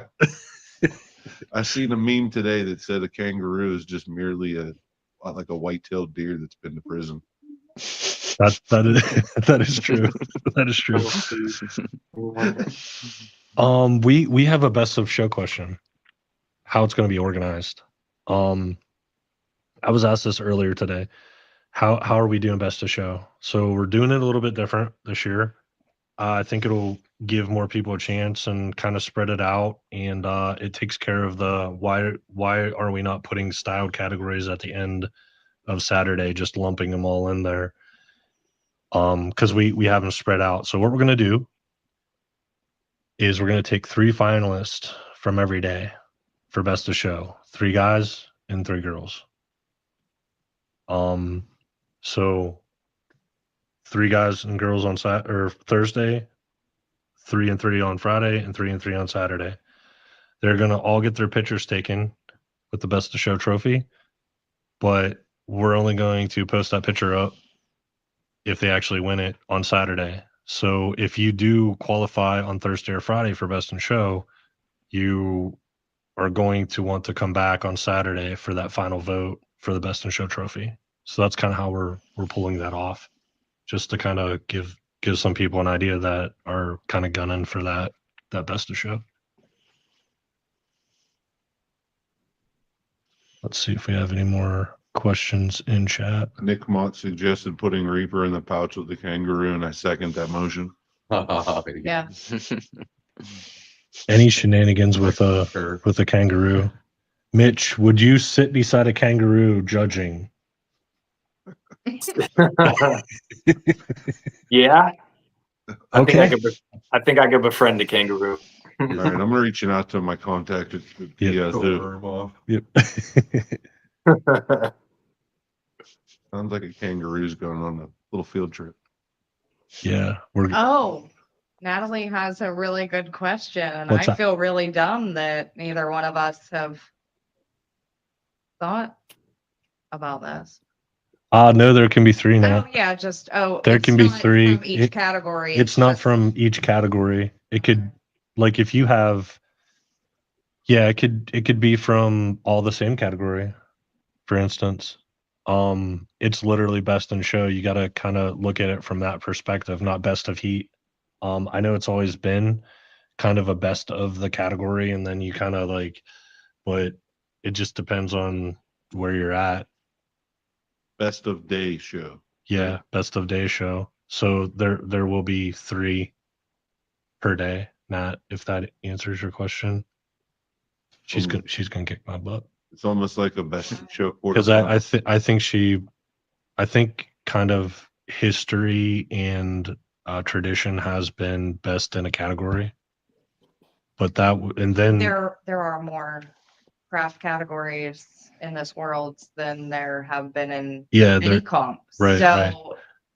I seen a meme today that said a kangaroo is just merely like a white-tailed deer that's been to prison. That is true. That is true. We have a best of show question. How it's going to be organized. I was asked this earlier today. How are we doing best of show? So we're doing it a little bit different this year. I think it'll give more people a chance and kind of spread it out, and it takes care of the why are we not putting styled categories at the end of Saturday, just lumping them all in there. Because we have them spread out. So what we're gonna do is we're gonna take 3 finalists from every day for best of show, 3 guys and 3 girls. So 3 guys and girls on Thursday, 3 and 3 on Friday, and 3 and 3 on Saturday. They're gonna all get their pictures taken with the best of show trophy, but we're only going to post that picture up if they actually win it on Saturday. So if you do qualify on Thursday or Friday for best in show, you are going to want to come back on Saturday for that final vote for the best in show trophy. So that's kind of how we're pulling that off, just to kind of give some people an idea that are kind of gunning for that best of show. Let's see if we have any more questions in chat. Nick Mott suggested putting Reaper in the pouch with the kangaroo, and I second that motion. Yeah. Any shenanigans with a kangaroo? Mitch, would you sit beside a kangaroo judging? Yeah. I Okay. think I could befriend a kangaroo. All right, I'm reaching out to my contact at the zoo. Yep. Sounds like a kangaroo's going on a little field trip. Yeah. Oh, Natalie has a really good question, and What's I that? feel really dumb that neither one of us have thought about this. No, there can be 3 now. Oh yeah, There it's can be not 3. from each category. It's not just- from each category. It could, like, if you have, yeah, it could be from all the same category, for instance. It's literally best in show. You got to kind of look at it from that perspective, not best of heat. I know it's always been kind of a best of the category, and then you kind of like, but it just depends on where you're at. Best of day show. Yeah, best of day show. So there will be 3 per day, Nat, if that answers your question. She's gonna kick my butt. It's almost like a best of show Because I think kind of history and tradition has been best in a category, but and then there are more craft categories in this world than there have been in any comps. Right, right.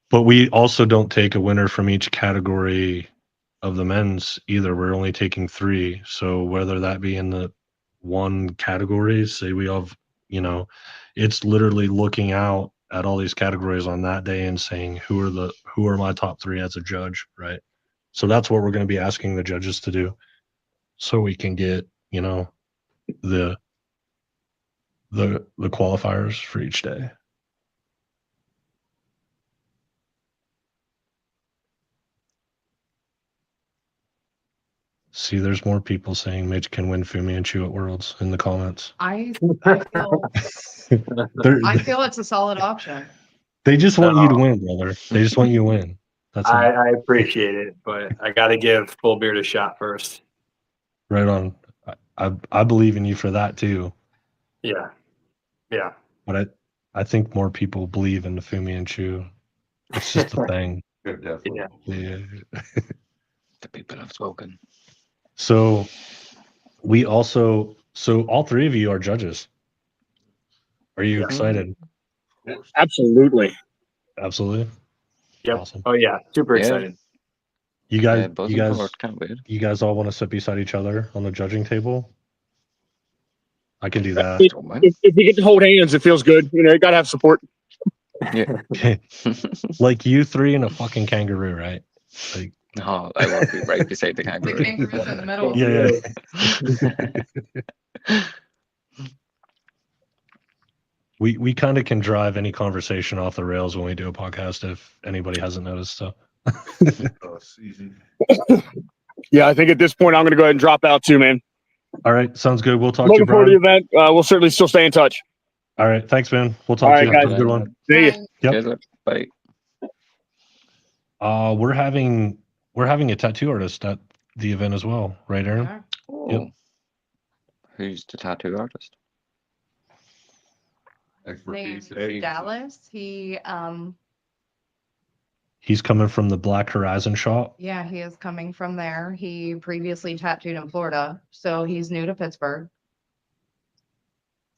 But we also don't take a winner from each category of the men's either. We're only taking 3. So whether that be in the one category, say we have, it's literally looking out at all these categories on that day and saying who are my top 3 as a judge, right? So that's what we're going to be asking the judges to do, so we can get the qualifiers for each day. See, there's more people saying Mitch can win Fu Manchu at Worlds in the comments. I feel it's a solid option. They just want you to win, brother. They just want you to win. That's I appreciate it, but I got to give Full Beard a shot first. right on. I believe in you for that too. Yeah. But I think more people believe in the Fu Manchu. It's just a thing. Definitely. Yeah. The people have spoken. So all 3 of you are judges. Are you excited? Absolutely. Absolutely. Yep. Awesome. Oh yeah, super excited. You guys, both you of them guys, are kind of weird. you guys all want to sit beside each other on the judging table? I can do that. If you get to hold hands, it feels good. You got to have support. Yeah. Like you 3 and a fucking kangaroo, right? Like, No, I won't be right beside the kangaroo. The kangaroo's in the middle. Yeah. We kind of can drive any conversation off the rails when we do a podcast if anybody hasn't noticed. So Oh, it's easy. Yeah, I think at this point I'm going to go ahead and drop out too, man. all right, sounds good. We'll talk to you, Looking forward to the Brian. event. We'll certainly still stay in touch. All right, thanks, man. We'll talk All to right, you. guys. Have a good one. See you. Bye. Yep. Cheers, bye. We're having a tattoo artist at the event as well, right, Aaron? Yeah. Oh. Who's the tattoo artist? Expertise. Named Dallas. He's coming from the Black Horizon shop. Yeah, he is coming from there. He previously tattooed in Florida, so he's new to Pittsburgh.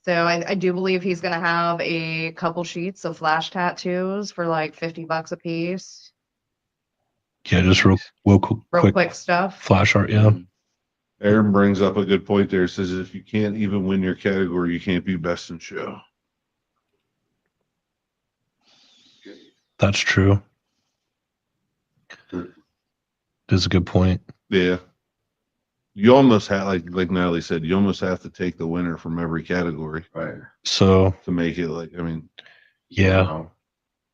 So I do believe he's gonna have a couple sheets of flash tattoos for like $50 a piece. Yeah, just real Quick stuff. flash art. Yeah. Aaron brings up a good point there. Says if you can't even win your category, you can't be best in show. That's true. That's a good point. Yeah. You almost have, like Natalie said, you almost have to take the winner from every category Right. So to make it like, I mean, yeah,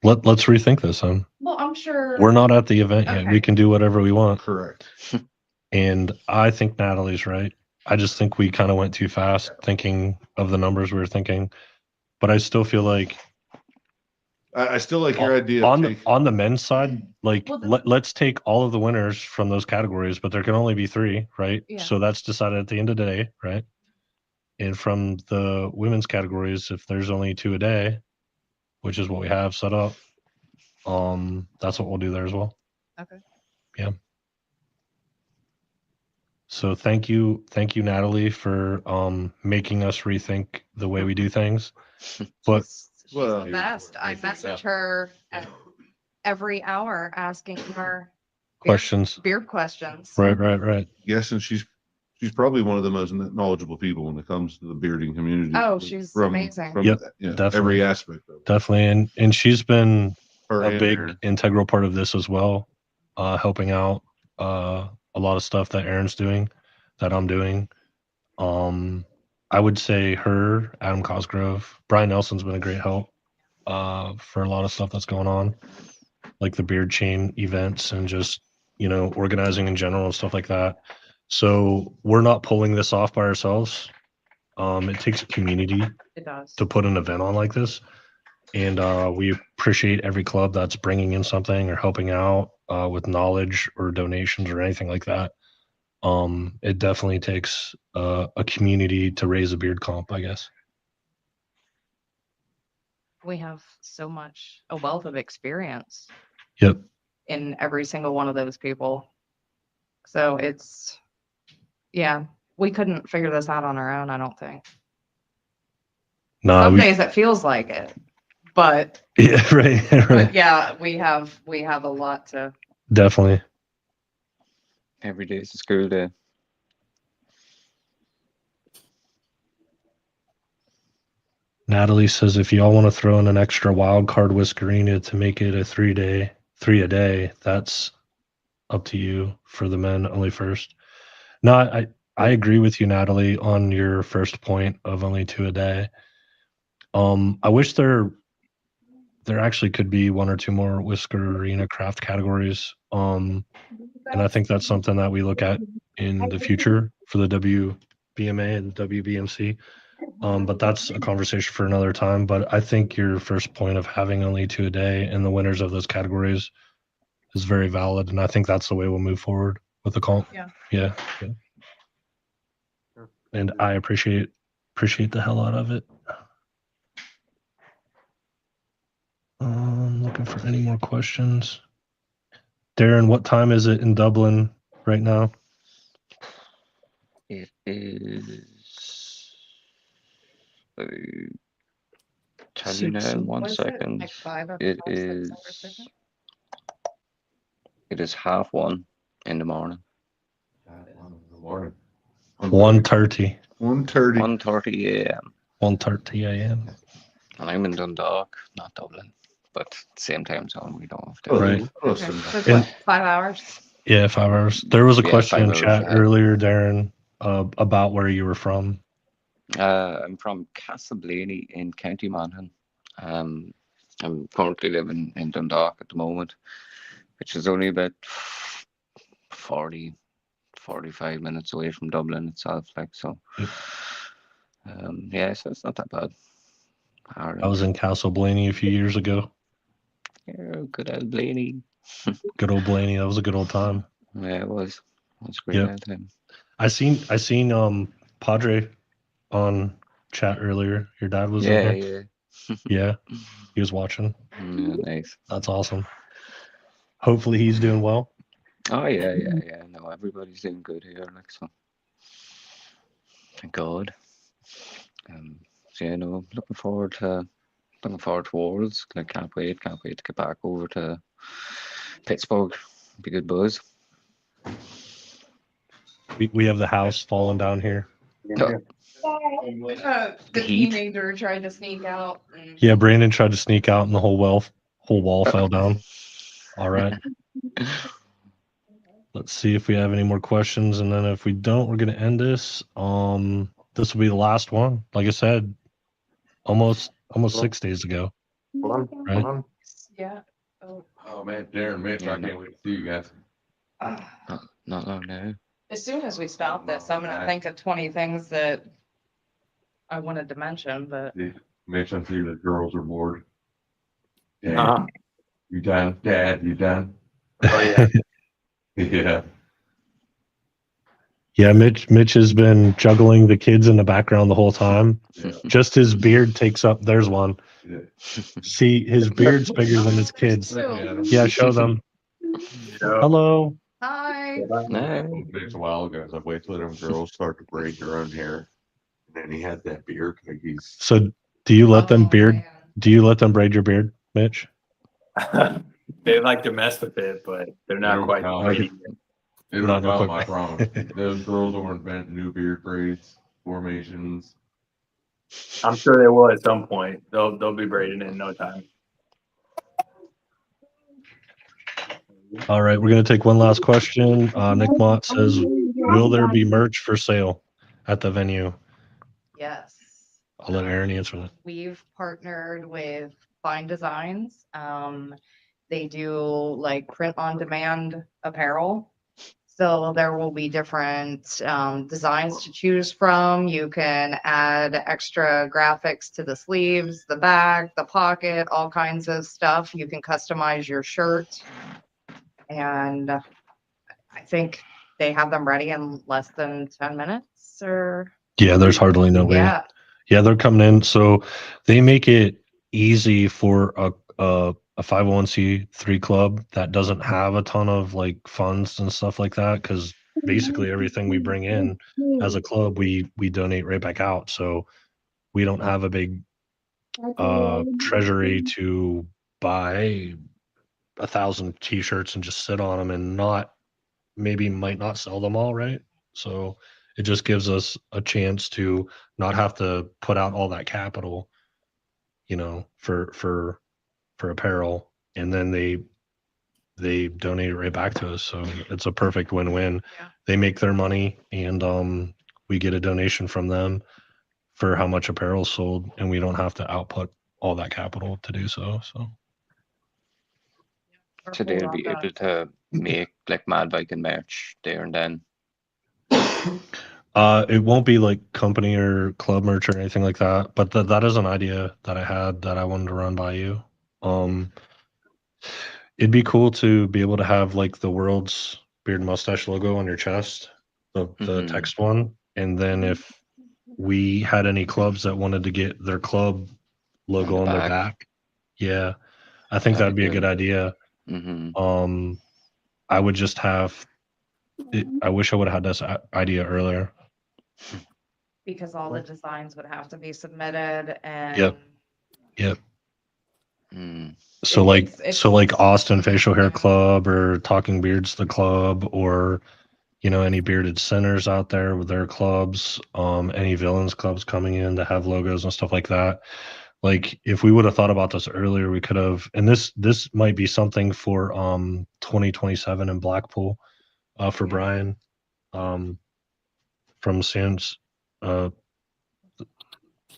let's rethink this. Well, I'm sure. We're not at the event yet. Okay. We can do whatever we want. correct. And I think Natalie's right. I just think we kind of went too fast thinking of the numbers we were thinking. But I still feel like I still like your idea. on Of on the men's side, like Well, let's take all of the winners from those categories, but there can only be 3, right? Yeah. So that's decided at the end of the day, right? And from the women's categories, if there's only 2 a day, which is what we have set up, that's what we'll do there as well. Okay. Yeah. So thank you, Natalie, for making us rethink the way we do things. But She's Well, the best. I message her every hour asking her questions, beard questions. right. yes, and she's probably one of the most knowledgeable people when it comes to the bearding community. Oh, she's amazing. From Yep, definitely. Every aspect of it. Definitely, and she's been Her a and big Aaron. integral part of this as well, helping out a lot of stuff that Aaron's doing, that I'm doing. I would say her, Adam Cosgrove, Brian Nelson's been a great help for a lot of stuff that's going on, like the beard chain events and just organizing in general and stuff like that. So we're not pulling this off by ourselves. It takes a community It does. to put an event on like this. And we appreciate every club that's bringing in something or helping out with knowledge or donations or anything like that. It definitely takes a community to raise a beard comp, I guess. We have a wealth of experience Yep. in every single one of those people. So we couldn't figure this out on our own, I don't think. No, Some days it feels like it, but yeah, right. yeah, we have a lot to. Definitely. Every day is a school day. Natalie says if y'all want to throw in an extra wild card whiskerina to make it a 3 a day, that's up to you for the men only first. No, I agree with you, Natalie, on your first point of only 2 a day. I wish there actually could be 1 or 2 more whiskerina craft categories. And I think that's something that we look at in the future for the WBMA and WBMC. But that's a conversation for another time. But I think your first point of having only 2 a day and the winners of those categories is very valid. And I think that's the way we'll move forward with the comp. Yeah. And I appreciate the hell out of it. Looking for any more questions. Darren, what time is it in Dublin right now? It is. Tell you now in 1 second. Like 5 or It 5, 6 is. hours, isn't it? It is 1:30 in the morning. In the morning. 1:30. 1:30. 1:30 a.m. 1:30 a.m. And I'm in Dundalk, not Dublin, but same time zone. We don't have to. Oh, Right. listen. So it's what, 5 hours? Yeah, 5 hours. There was a Yeah, question 5 in hours chat ahead. earlier, Darren, about where you were from. I'm from Castleblaney in County Monaghan. I'm currently living in Dundalk at the moment, which is only about 45 minutes away from Dublin itself. Like so, Yep. yeah, so it's not that bad. I was in Castle Blaney a few years ago. Yeah, good old Blaney. Good old Blaney. That was a good old time. Yeah, it was. It was a great Yep. old time. I seen Padre on chat earlier. Your dad was in Yeah, here. yeah. Yeah, he was watching. Yeah, nice. That's awesome. Hopefully he's doing well. Oh yeah. No, everybody's doing good here, like so. Thank God. So yeah, no, looking forward to Worlds. Like, can't wait to get back over to Pittsburgh. Be good buzz. We have the house falling down here. No, The heat. teenager tried to sneak out. Yeah, Brandon tried to sneak out and the whole wall fell down. All right. Let's see if we have any more questions, and then if we don't, we're gonna end this. This will be the last one. Like I said, almost 6 days ago. Hold Right. on. Yeah. Oh. Oh man, Darren, Mitch, Yeah, I can't wait to see you guys. Not long now. As soon as we stop this, I'm gonna think of 20 things that I wanted to mention, but Mitch, I see the girls are bored. Dad, Uh-huh. you done? Dad, you done? Oh yeah. Yeah. Yeah, Mitch has been juggling the kids in the background the whole time. Yeah. Just his beard takes up. There's one. Yeah. See, his beard's bigger than his kids. Yeah, show them. Hello. hi. No. Mitch a while ago, I wait till them girls start to braid their own hair. And then he had that beard like he's So, do you let them Oh, beard? man. Do you let them braid your beard, Mitch? They like to mess with it, but they're not They're quite wild. ready yet. it'll Not real come, quick. I promise. Those girls will invent new beard braids, formations. I'm sure they will at some point. They'll be braiding in no time. All right, we're gonna take one last question. Nick Mott says, "Will there be merch for sale at the venue?" Yes. I'll let Aaron answer that. We've partnered with Fine Designs. They do like print on demand apparel. So there will be different designs to choose from. You can add extra graphics to the sleeves, the back, the pocket, all kinds of stuff. You can customize your shirt. And I think they have them ready in less than 10 minutes or Yeah, there's hardly no way. yeah. Yeah, they're coming in. So they make it easy for a 501c3 club that doesn't have a ton of like funds and stuff like that. Because basically everything we bring in as a club, we donate right back out. So we don't have a big treasury to buy 1,000 t-shirts and just sit on them and might not sell them all, right? So it just gives us a chance to not have to put out all that capital, for apparel, and then they donate it right back to us. So it's a perfect win-win. Yeah. They make their money, and we get a donation from them for how much apparel is sold, and we don't have to output all that capital to do so. So So they'll be able to make like Mad Viking merch there and then. it won't be like company or club merch or anything like that, but that is an idea that I had that I wanted to run by you. It'd be cool to be able to have like the world's beard and mustache logo on your chest, the Mhm. text one, and then if we had any clubs that wanted to get their club logo on their back, yeah, I think that'd be a good idea. Mm-hmm. I would just have I wish I would have had this idea earlier. because all the designs would have to be submitted and Yep. Mm. So like Austin Facial Hair Club or Talking Beards the club, or any bearded centers out there with their clubs, any villains clubs coming in to have logos and stuff like that. Like if we would have thought about this earlier, we could have, and this might be something for 2027 in Blackpool, for Brian, from Sans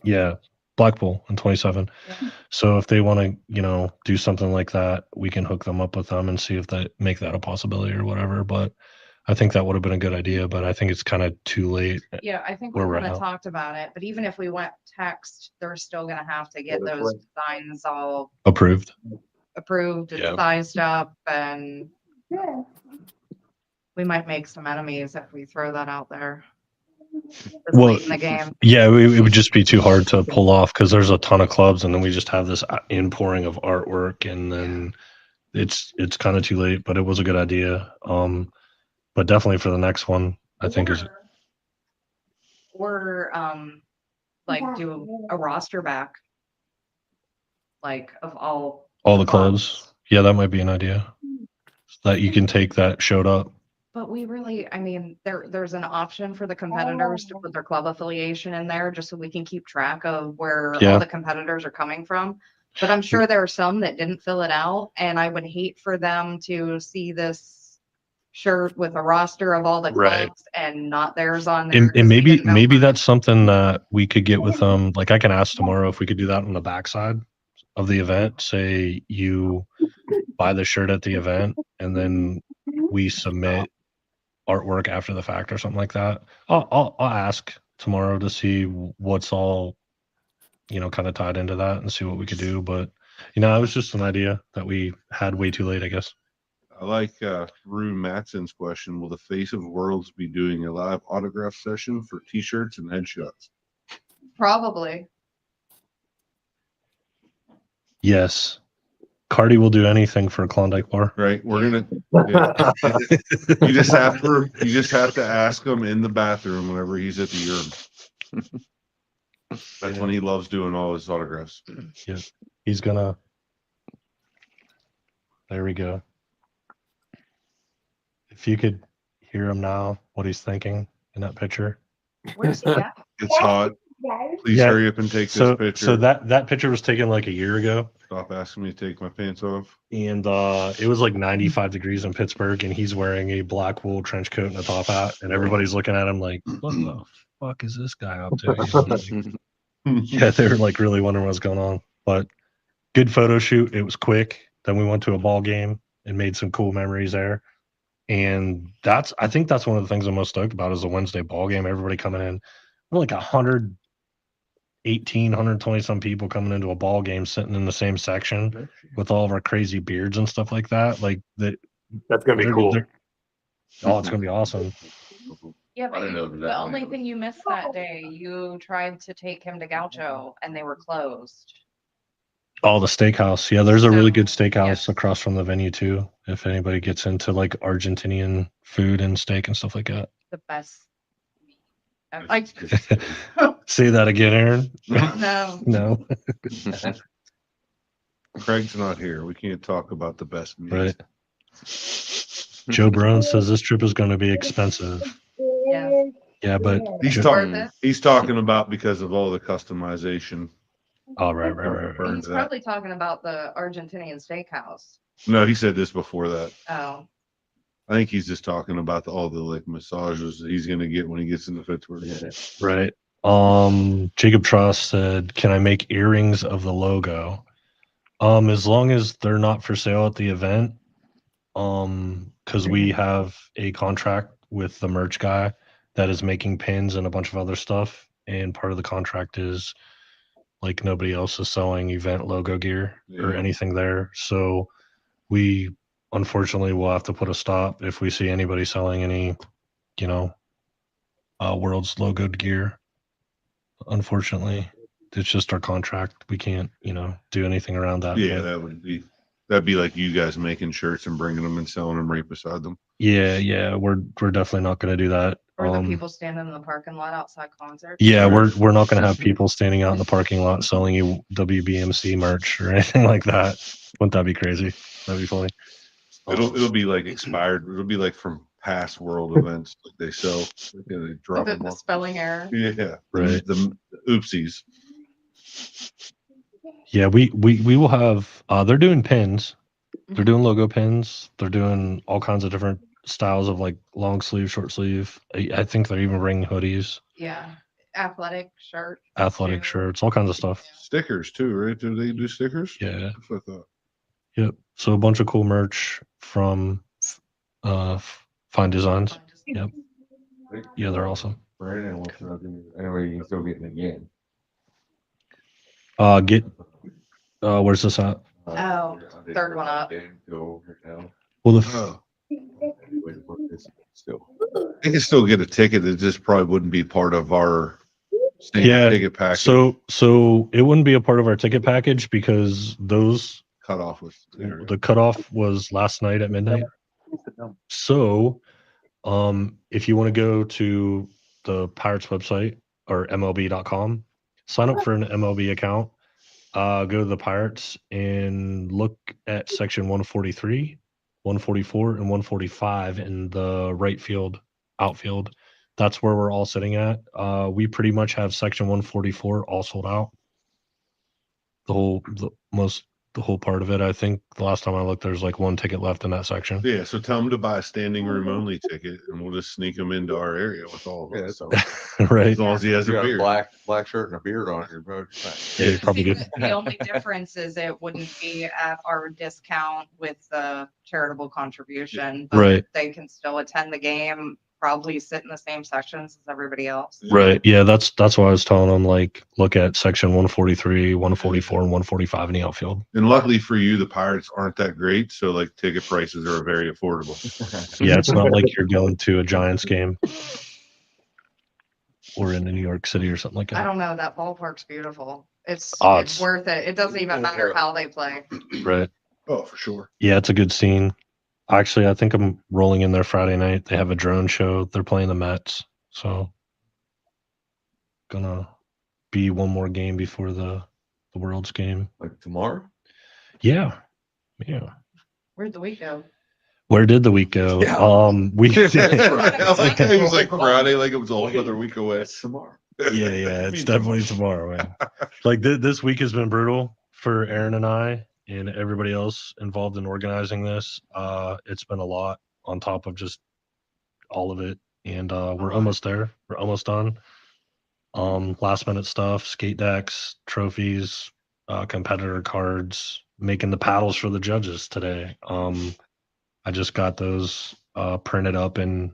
Yeah, Blackpool in 27. Yeah. So if they want to, do something like that, we can hook them up with them and see if they make that a possibility or whatever. But I think that would have been a good idea, but I think it's kind of too late. Yeah, I think we Where we're kind of at. talked about it, but even if we went text, they're still gonna have to get Yeah, those designs all Approved. approved and Yeah. sized up, and we might make some enemies if we throw that out there. It's Well, late in the game. Yeah, it would just be too hard to pull off because there's a ton of clubs, and then we just have this inpouring of artwork, and then it's kind of too late. But it was a good idea. But definitely for the next one, I think is Or like do a roster back, like of all all the clubs. Yeah, that might be an idea that you can take that showed up. But we really, I mean, there's an option for the competitors to put their club affiliation in there just so we can keep track of where Yeah. all the competitors are coming from. But I'm sure there are some that didn't fill it out, and I would hate for them to see this shirt with a roster of all the Right. clubs and not theirs on there. And 'cause we maybe didn't know mine. that's something that we could get with them. Like I can ask tomorrow if we could do that on the backside of the event. Say you buy the shirt at the event, and then we submit artwork after the fact or something like that. I'll ask tomorrow to see what's all kind of tied into that and see what we could do. But it was just an idea that we had way too late, I guess. I like Rue Matson's question. Will the Face of Worlds be doing a live autograph session for t-shirts and headshots? Probably. Yes. Cardi will do anything for a Klondike bar. Right. We're gonna you just have to ask him in the bathroom whenever he's at the urinal. That's when he loves doing all his autographs. Yeah. He's gonna. There we go. If you could hear him now, what he's thinking in that picture. Where's he at? It's hot. Please Yeah. hurry up and take So this picture. so that picture was taken like a year ago. Stop asking me to take my pants off. And it was like 95 degrees in Pittsburgh, and he's wearing a black wool trench coat and a top hat, and everybody's looking at him like, what the fuck is this guy up to? Yeah, they were like really wondering what's going on. But good photo shoot. It was quick. Then we went to a ball game and made some cool memories there. And I think that's one of the things I'm most stoked about is the Wednesday ball game. Everybody coming in. We're like 120 some people coming into a ball game, sitting in the same section with all of our crazy beards and stuff like that. Like that. That's gonna be cool. Oh, it's gonna be awesome. Yeah, I but didn't know that. the only thing you missed that day, you tried to take him to Gaucho and they were closed. Oh, the steakhouse. Yeah, there's a really good So, steakhouse across from the venue too. If anybody gets into like Argentinian food and steak and stuff like that. The best. I Say that again, Aaron. no. No. Craig's not here. We can't talk about the best meals. Right. Joe Brown says this trip is going to be expensive. Yeah. Yeah, but He's Worth talking. it. He's talking about because of all the customization. oh, right. Burns He's that. probably talking about the Argentinian steakhouse. No, he said this before that. Oh, I think he's just talking about all the like massages that he's gonna get when he gets into Pittsburgh. Right. Jacob Trust said, "Can I make earrings of the logo? As long as they're not for sale at the event, because we have a contract with the merch guy that is making pins and a bunch of other stuff, and part of the contract is like nobody else is selling event logo gear or Yeah. anything there. So we unfortunately will have to put a stop if we see anybody selling any, world's logoed gear. Unfortunately, it's just our contract. We can't, do anything around that. Yeah, but that'd be like you guys making shirts and bringing them and selling them right beside them. yeah, we're definitely not going to do that. or the people standing in the parking lot outside concerts. Yeah, we're not going to have people standing out in the parking lot selling you WBMC merch or anything like that. Wouldn't that be crazy? That'd be funny. It'll be like expired. It'll be like from past world events like they sell. They drop The, them the off. spelling error. Yeah, Right. The oopsies. Yeah, we will have. They're doing pins. They're doing logo pins. They're doing all kinds of different styles of like long sleeve, short sleeve. I think they're even bringing hoodies. Yeah. athletic shirts. athletic too. shirts, all kinds of stuff. Stickers too, right? Do they do stickers? Yeah. That's what I thought. Yep. So a bunch of cool merch from Fine Designs. Yep. Yeah, they're awesome. Brandon wants to know anyway, you can still get in the game. Get where's this at? Oh, third one up. Go now. Well, Oh, Anyway, to book this still. they can still get a ticket. It just probably wouldn't be part of our standard Yeah, ticket package. so it wouldn't be a part of our ticket package because those Cutoff was there. the cutoff was last night at midnight. So, if you want to go to the Pirates website or MLB.com, sign up for an MLB account, go to the Pirates and look at section 143, 144, and 145 in the right field, outfield. That's where we're all sitting at. We pretty much have section 144 all sold out. The whole part of it. I think the last time I looked, there's like one ticket left in that section. Yeah, so tell them to buy a standing room only ticket, and we'll just sneak them into our area with all of Yeah, us. so Right. As long as he has you a got a beard. black shirt and a beard on your boat. Yeah, probably See, good. the only difference is it wouldn't be at our discount with the charitable contribution. But Right. they can still attend the game, probably sit in the same sections as everybody else. Right. Yeah, that's why I was telling them, like, look at section 143, 144, and 145 in the outfield. And luckily for you, the Pirates aren't that great, so like ticket prices are very affordable. Yeah, it's not like you're going to a Giants game or in New York City or something like I that. don't know. That ballpark's beautiful. It's It's- worth it. It doesn't even matter how they play. Right. Oh, for sure. Yeah, it's a good scene. Actually, I think I'm rolling in there Friday night. They have a drone show. They're playing the Mets. So gonna be one more game before the World's game. Like tomorrow? Yeah. Yeah. Where'd the week go? Where did the week go? Yeah. We I like how it was like Friday, like it was a whole other week away. It's tomorrow. yeah, it's definitely tomorrow, man. Like this week has been brutal for Aaron and I and everybody else involved in organizing this. It's been a lot on top of just all of it, and we're almost there. We're almost done. Last minute stuff, skate decks, trophies, competitor cards, making the paddles for the judges today. I just got those printed up and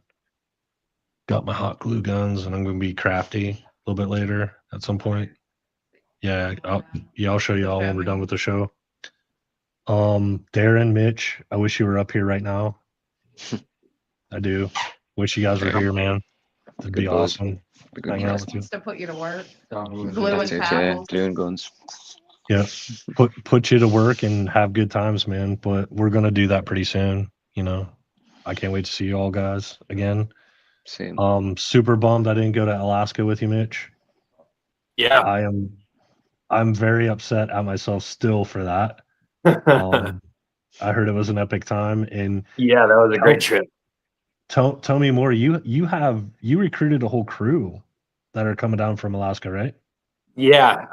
got my hot glue guns, and I'm going to be crafty a little bit later at some point. Yeah, I'll show you all when we're done with the show. Darren, Mitch, I wish you were up here right now. I do. Wish you guys were here, man. It'd be Good bud. awesome. Hang out with you. Wants to put you to work. Glue Glue That's and it, yeah. paddles. Glue and guns. Yeah, put you to work and have good times, man. But we're gonna do that pretty soon. You know, I can't wait to see you all guys again. Same. Super bummed I didn't go to Alaska with you, Mitch. Yeah. I'm very upset at myself still for that. I heard it was an epic time, and Yeah, that was a great trip. tell me more. You recruited a whole crew that are coming down from Alaska, right? Yeah.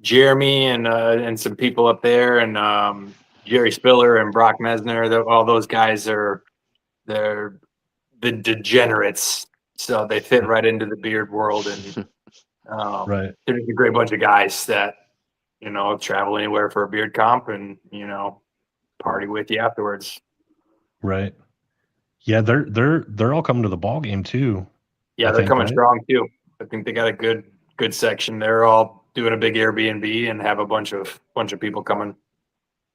Jeremy and some people up there, and Jerry Spiller and Brock Mesner. All those guys they're the degenerates, so they fit right into the beard world, and Right. they're just a great bunch of guys that travel anywhere for a beard comp and party with you afterwards. Right. Yeah, they're all coming to the ball game too. Yeah, I they're think, coming right? strong too. I think they got a good section. They're all doing a big Airbnb and have a bunch of people coming.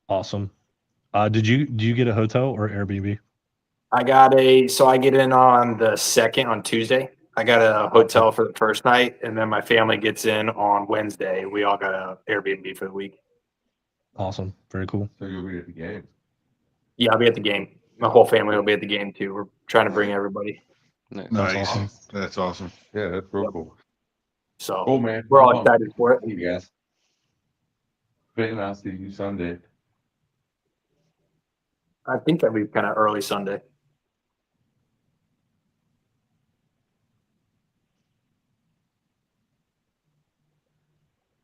Awesome. Do you get a hotel or Airbnb? I get in on the 2nd on Tuesday. I got a hotel for the first night, and then my family gets in on Wednesday. We all got a Airbnb for the week. Awesome. Very cool. So you'll be at the game. Yeah, I'll be at the game. My whole family will be at the game too. We're trying to bring everybody. Nice. Nice. awesome. That's awesome. Yeah, that's real cool. So Cool, man. we're all Come on. excited for it. Thank you guys. Ben, I'll see you Sunday. I think that'll be kind of early Sunday.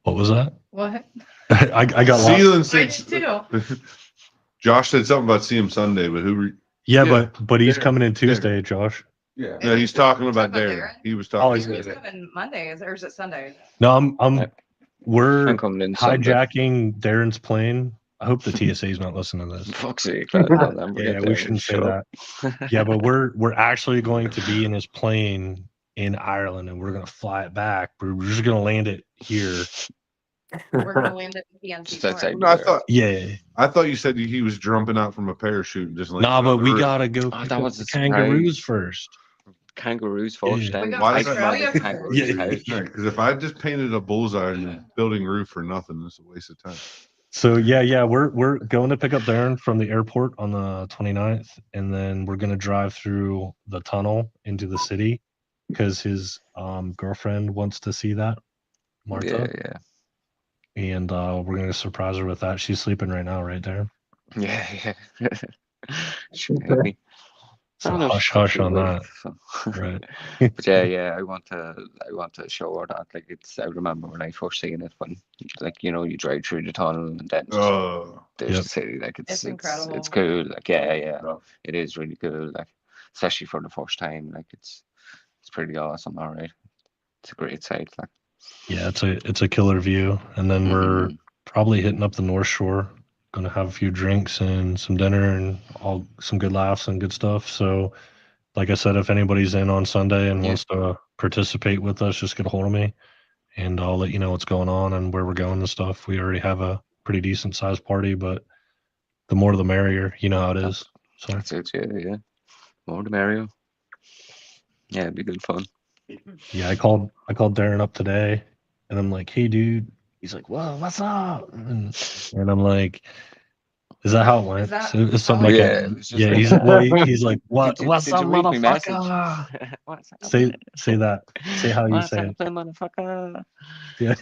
What was that? What? I got See lost. you in I six. did too. Josh said something about see him Sunday, but who? Yeah, Yeah. but he's Dinner. coming in Dinner. Tuesday, Josh. Yeah. No, he's talking about Talking about Darren. Darren? He was Oh, talking he's about He's good. Darren. coming Monday, or is it Sunday? No, I'm we're I'm coming in Sunday. hijacking Darren's plane. I hope the TSA is not listening to this. Fuck's sake, lad, no, then we'll Yeah, get we there. shouldn't say Shut that. up. Yeah, but we're actually going to be in his plane in Ireland, and we're gonna fly it back. We're just gonna land it here. We're gonna land at the PNC Just Park. outside No, I Yeah. thought you said he was jumping out from a parachute and just like. Nah, but we gotta go Oh, pick that up was the a kangaroos surprise. first. Kangaroos first, Yeah. then We got Why I is come out Australia of first. kangaroo's Yeah. house. Because if I just painted a bullseye and building roof for nothing, it's a waste of time. So yeah, we're going to pick up Darren from the airport on the 29th, and then we're gonna drive through the tunnel into the city because his girlfriend wants to see that, Marta, Yeah, and we're gonna surprise her with that. She's sleeping right now, right there. yeah. Should hate me. So Oh, no, hush, she thinks hush she on will, that, so. right? But yeah, I want to show her that. Like, I remember when I first seen it, when, like, you drive through the tunnel and then there's Yep. the city. Like, It's incredible. It's cool. Like, yeah, it is really cool. Like, especially for the first time. Like, it's pretty awesome. All right, it's a great sight. Like, Yeah, it's a killer view, and then we're Mhm. probably hitting up the North Shore. Gonna have a few drinks and some dinner and all some good laughs and good stuff. So, like I said, if anybody's in on Sunday and Yeah. wants to participate with us, just get a hold of me, and I'll let you know what's going on and where we're going and stuff. We already have a pretty decent sized party, but the more the merrier. You know how it is. So That's it. Yeah. More the merrier. Yeah, it'd be good fun. yeah, I called Darren up today, and I'm like, "Hey, dude." He's like, "Whoa, what's up?" And I'm like, "Is that how it went?" that So it's something how like it that. Yeah, it was just Yeah, like, he's like, "What? Did What's you up, read my message? motherfucker?" What's Say happening? that. Say how you What's say it. happening, motherfucker? Yeah.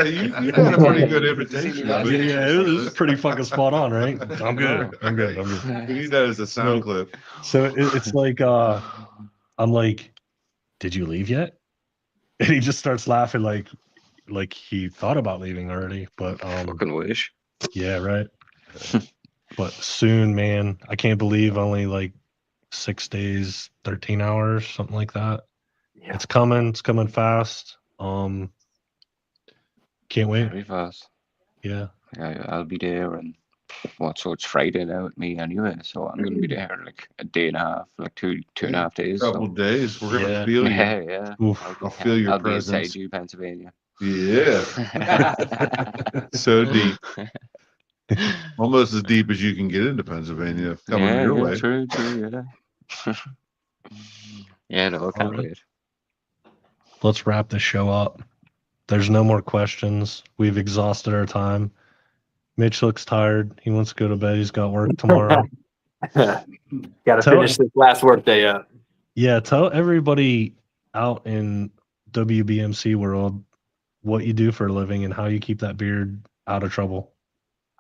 You had a pretty good You invitation. see me of last it. Yeah, it was pretty fucking spot on, right? I'm good. I'm good. We need that as a sound clip. So it's like I'm like, "Did you leave yet?" And he just starts laughing like he thought about leaving already. But Fucking wish. yeah, right. But soon, man, I can't believe only like 6 days, 13 hours, something like that. Yeah. It's coming fast. Can't wait. Very fast. Yeah. I'll be there, and so it's Friday now with me anyway, so I'm gonna be there in like a day and a half, like two and a half days. Couple days. We're gonna Yeah. feel you. Yeah. Oof. I'll feel your I'll presence. be inside you, Pennsylvania. Yeah. So deep. Almost as deep as you can get into Pennsylvania coming your way. True, yeah. Yeah, no, I can't Alright. wait. Let's wrap this show up. There's no more questions. We've exhausted our time. Mitch looks tired. He wants to go to bed. He's got work tomorrow. Got to Tell finish this last work day up. Yeah, tell everybody out in WBMC world what you do for a living and how you keep that beard out of trouble.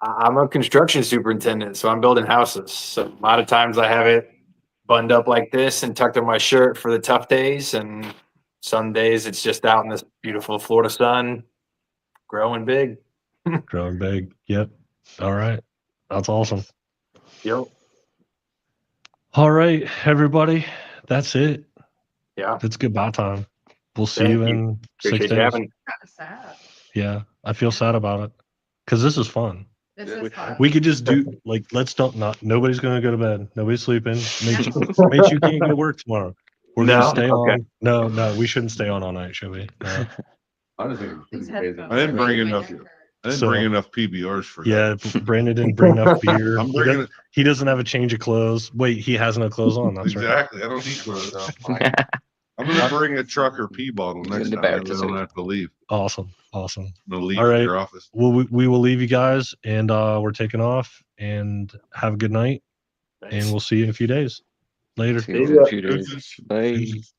I'm a construction superintendent, so I'm building houses. So a lot of times I have it buttoned up like this and tucked in my shirt for the tough days, and some days it's just out in this beautiful Florida sun, growing big. Growing big. Yep. All right. That's awesome. Yep. All right, everybody. That's it. Yeah. It's goodbye time. We'll see Thank you you. in 6 Appreciate you days. having. Kind of sad. Yeah. I feel sad about it because this is fun. This is fun. We could just do let's don't not nobody's gonna go to bed. Nobody's sleeping. Mitch, you can't go to work tomorrow. We're No? gonna stay Okay. on. No, we shouldn't stay on all night, should we? No. I just think it's These pretty amazing. headphones I didn't are bring making my enough. neck hurt. I didn't So- bring enough PBRs for Yeah, that. Brandon didn't bring enough beer. I'm bringing it. He doesn't have a change of clothes. Wait, he has no clothes on. That's right. Exactly. I don't need clothes. I'm gonna bring a truck or pee bottle He's next in the time. back I to don't say. have to leave. Awesome. I'm gonna leave All right. your office. Well, we will leave you guys, and we're taking off. And have a good night. Thanks. And we'll see you in a few days. Later. See you in a few days. Bye. Deuces.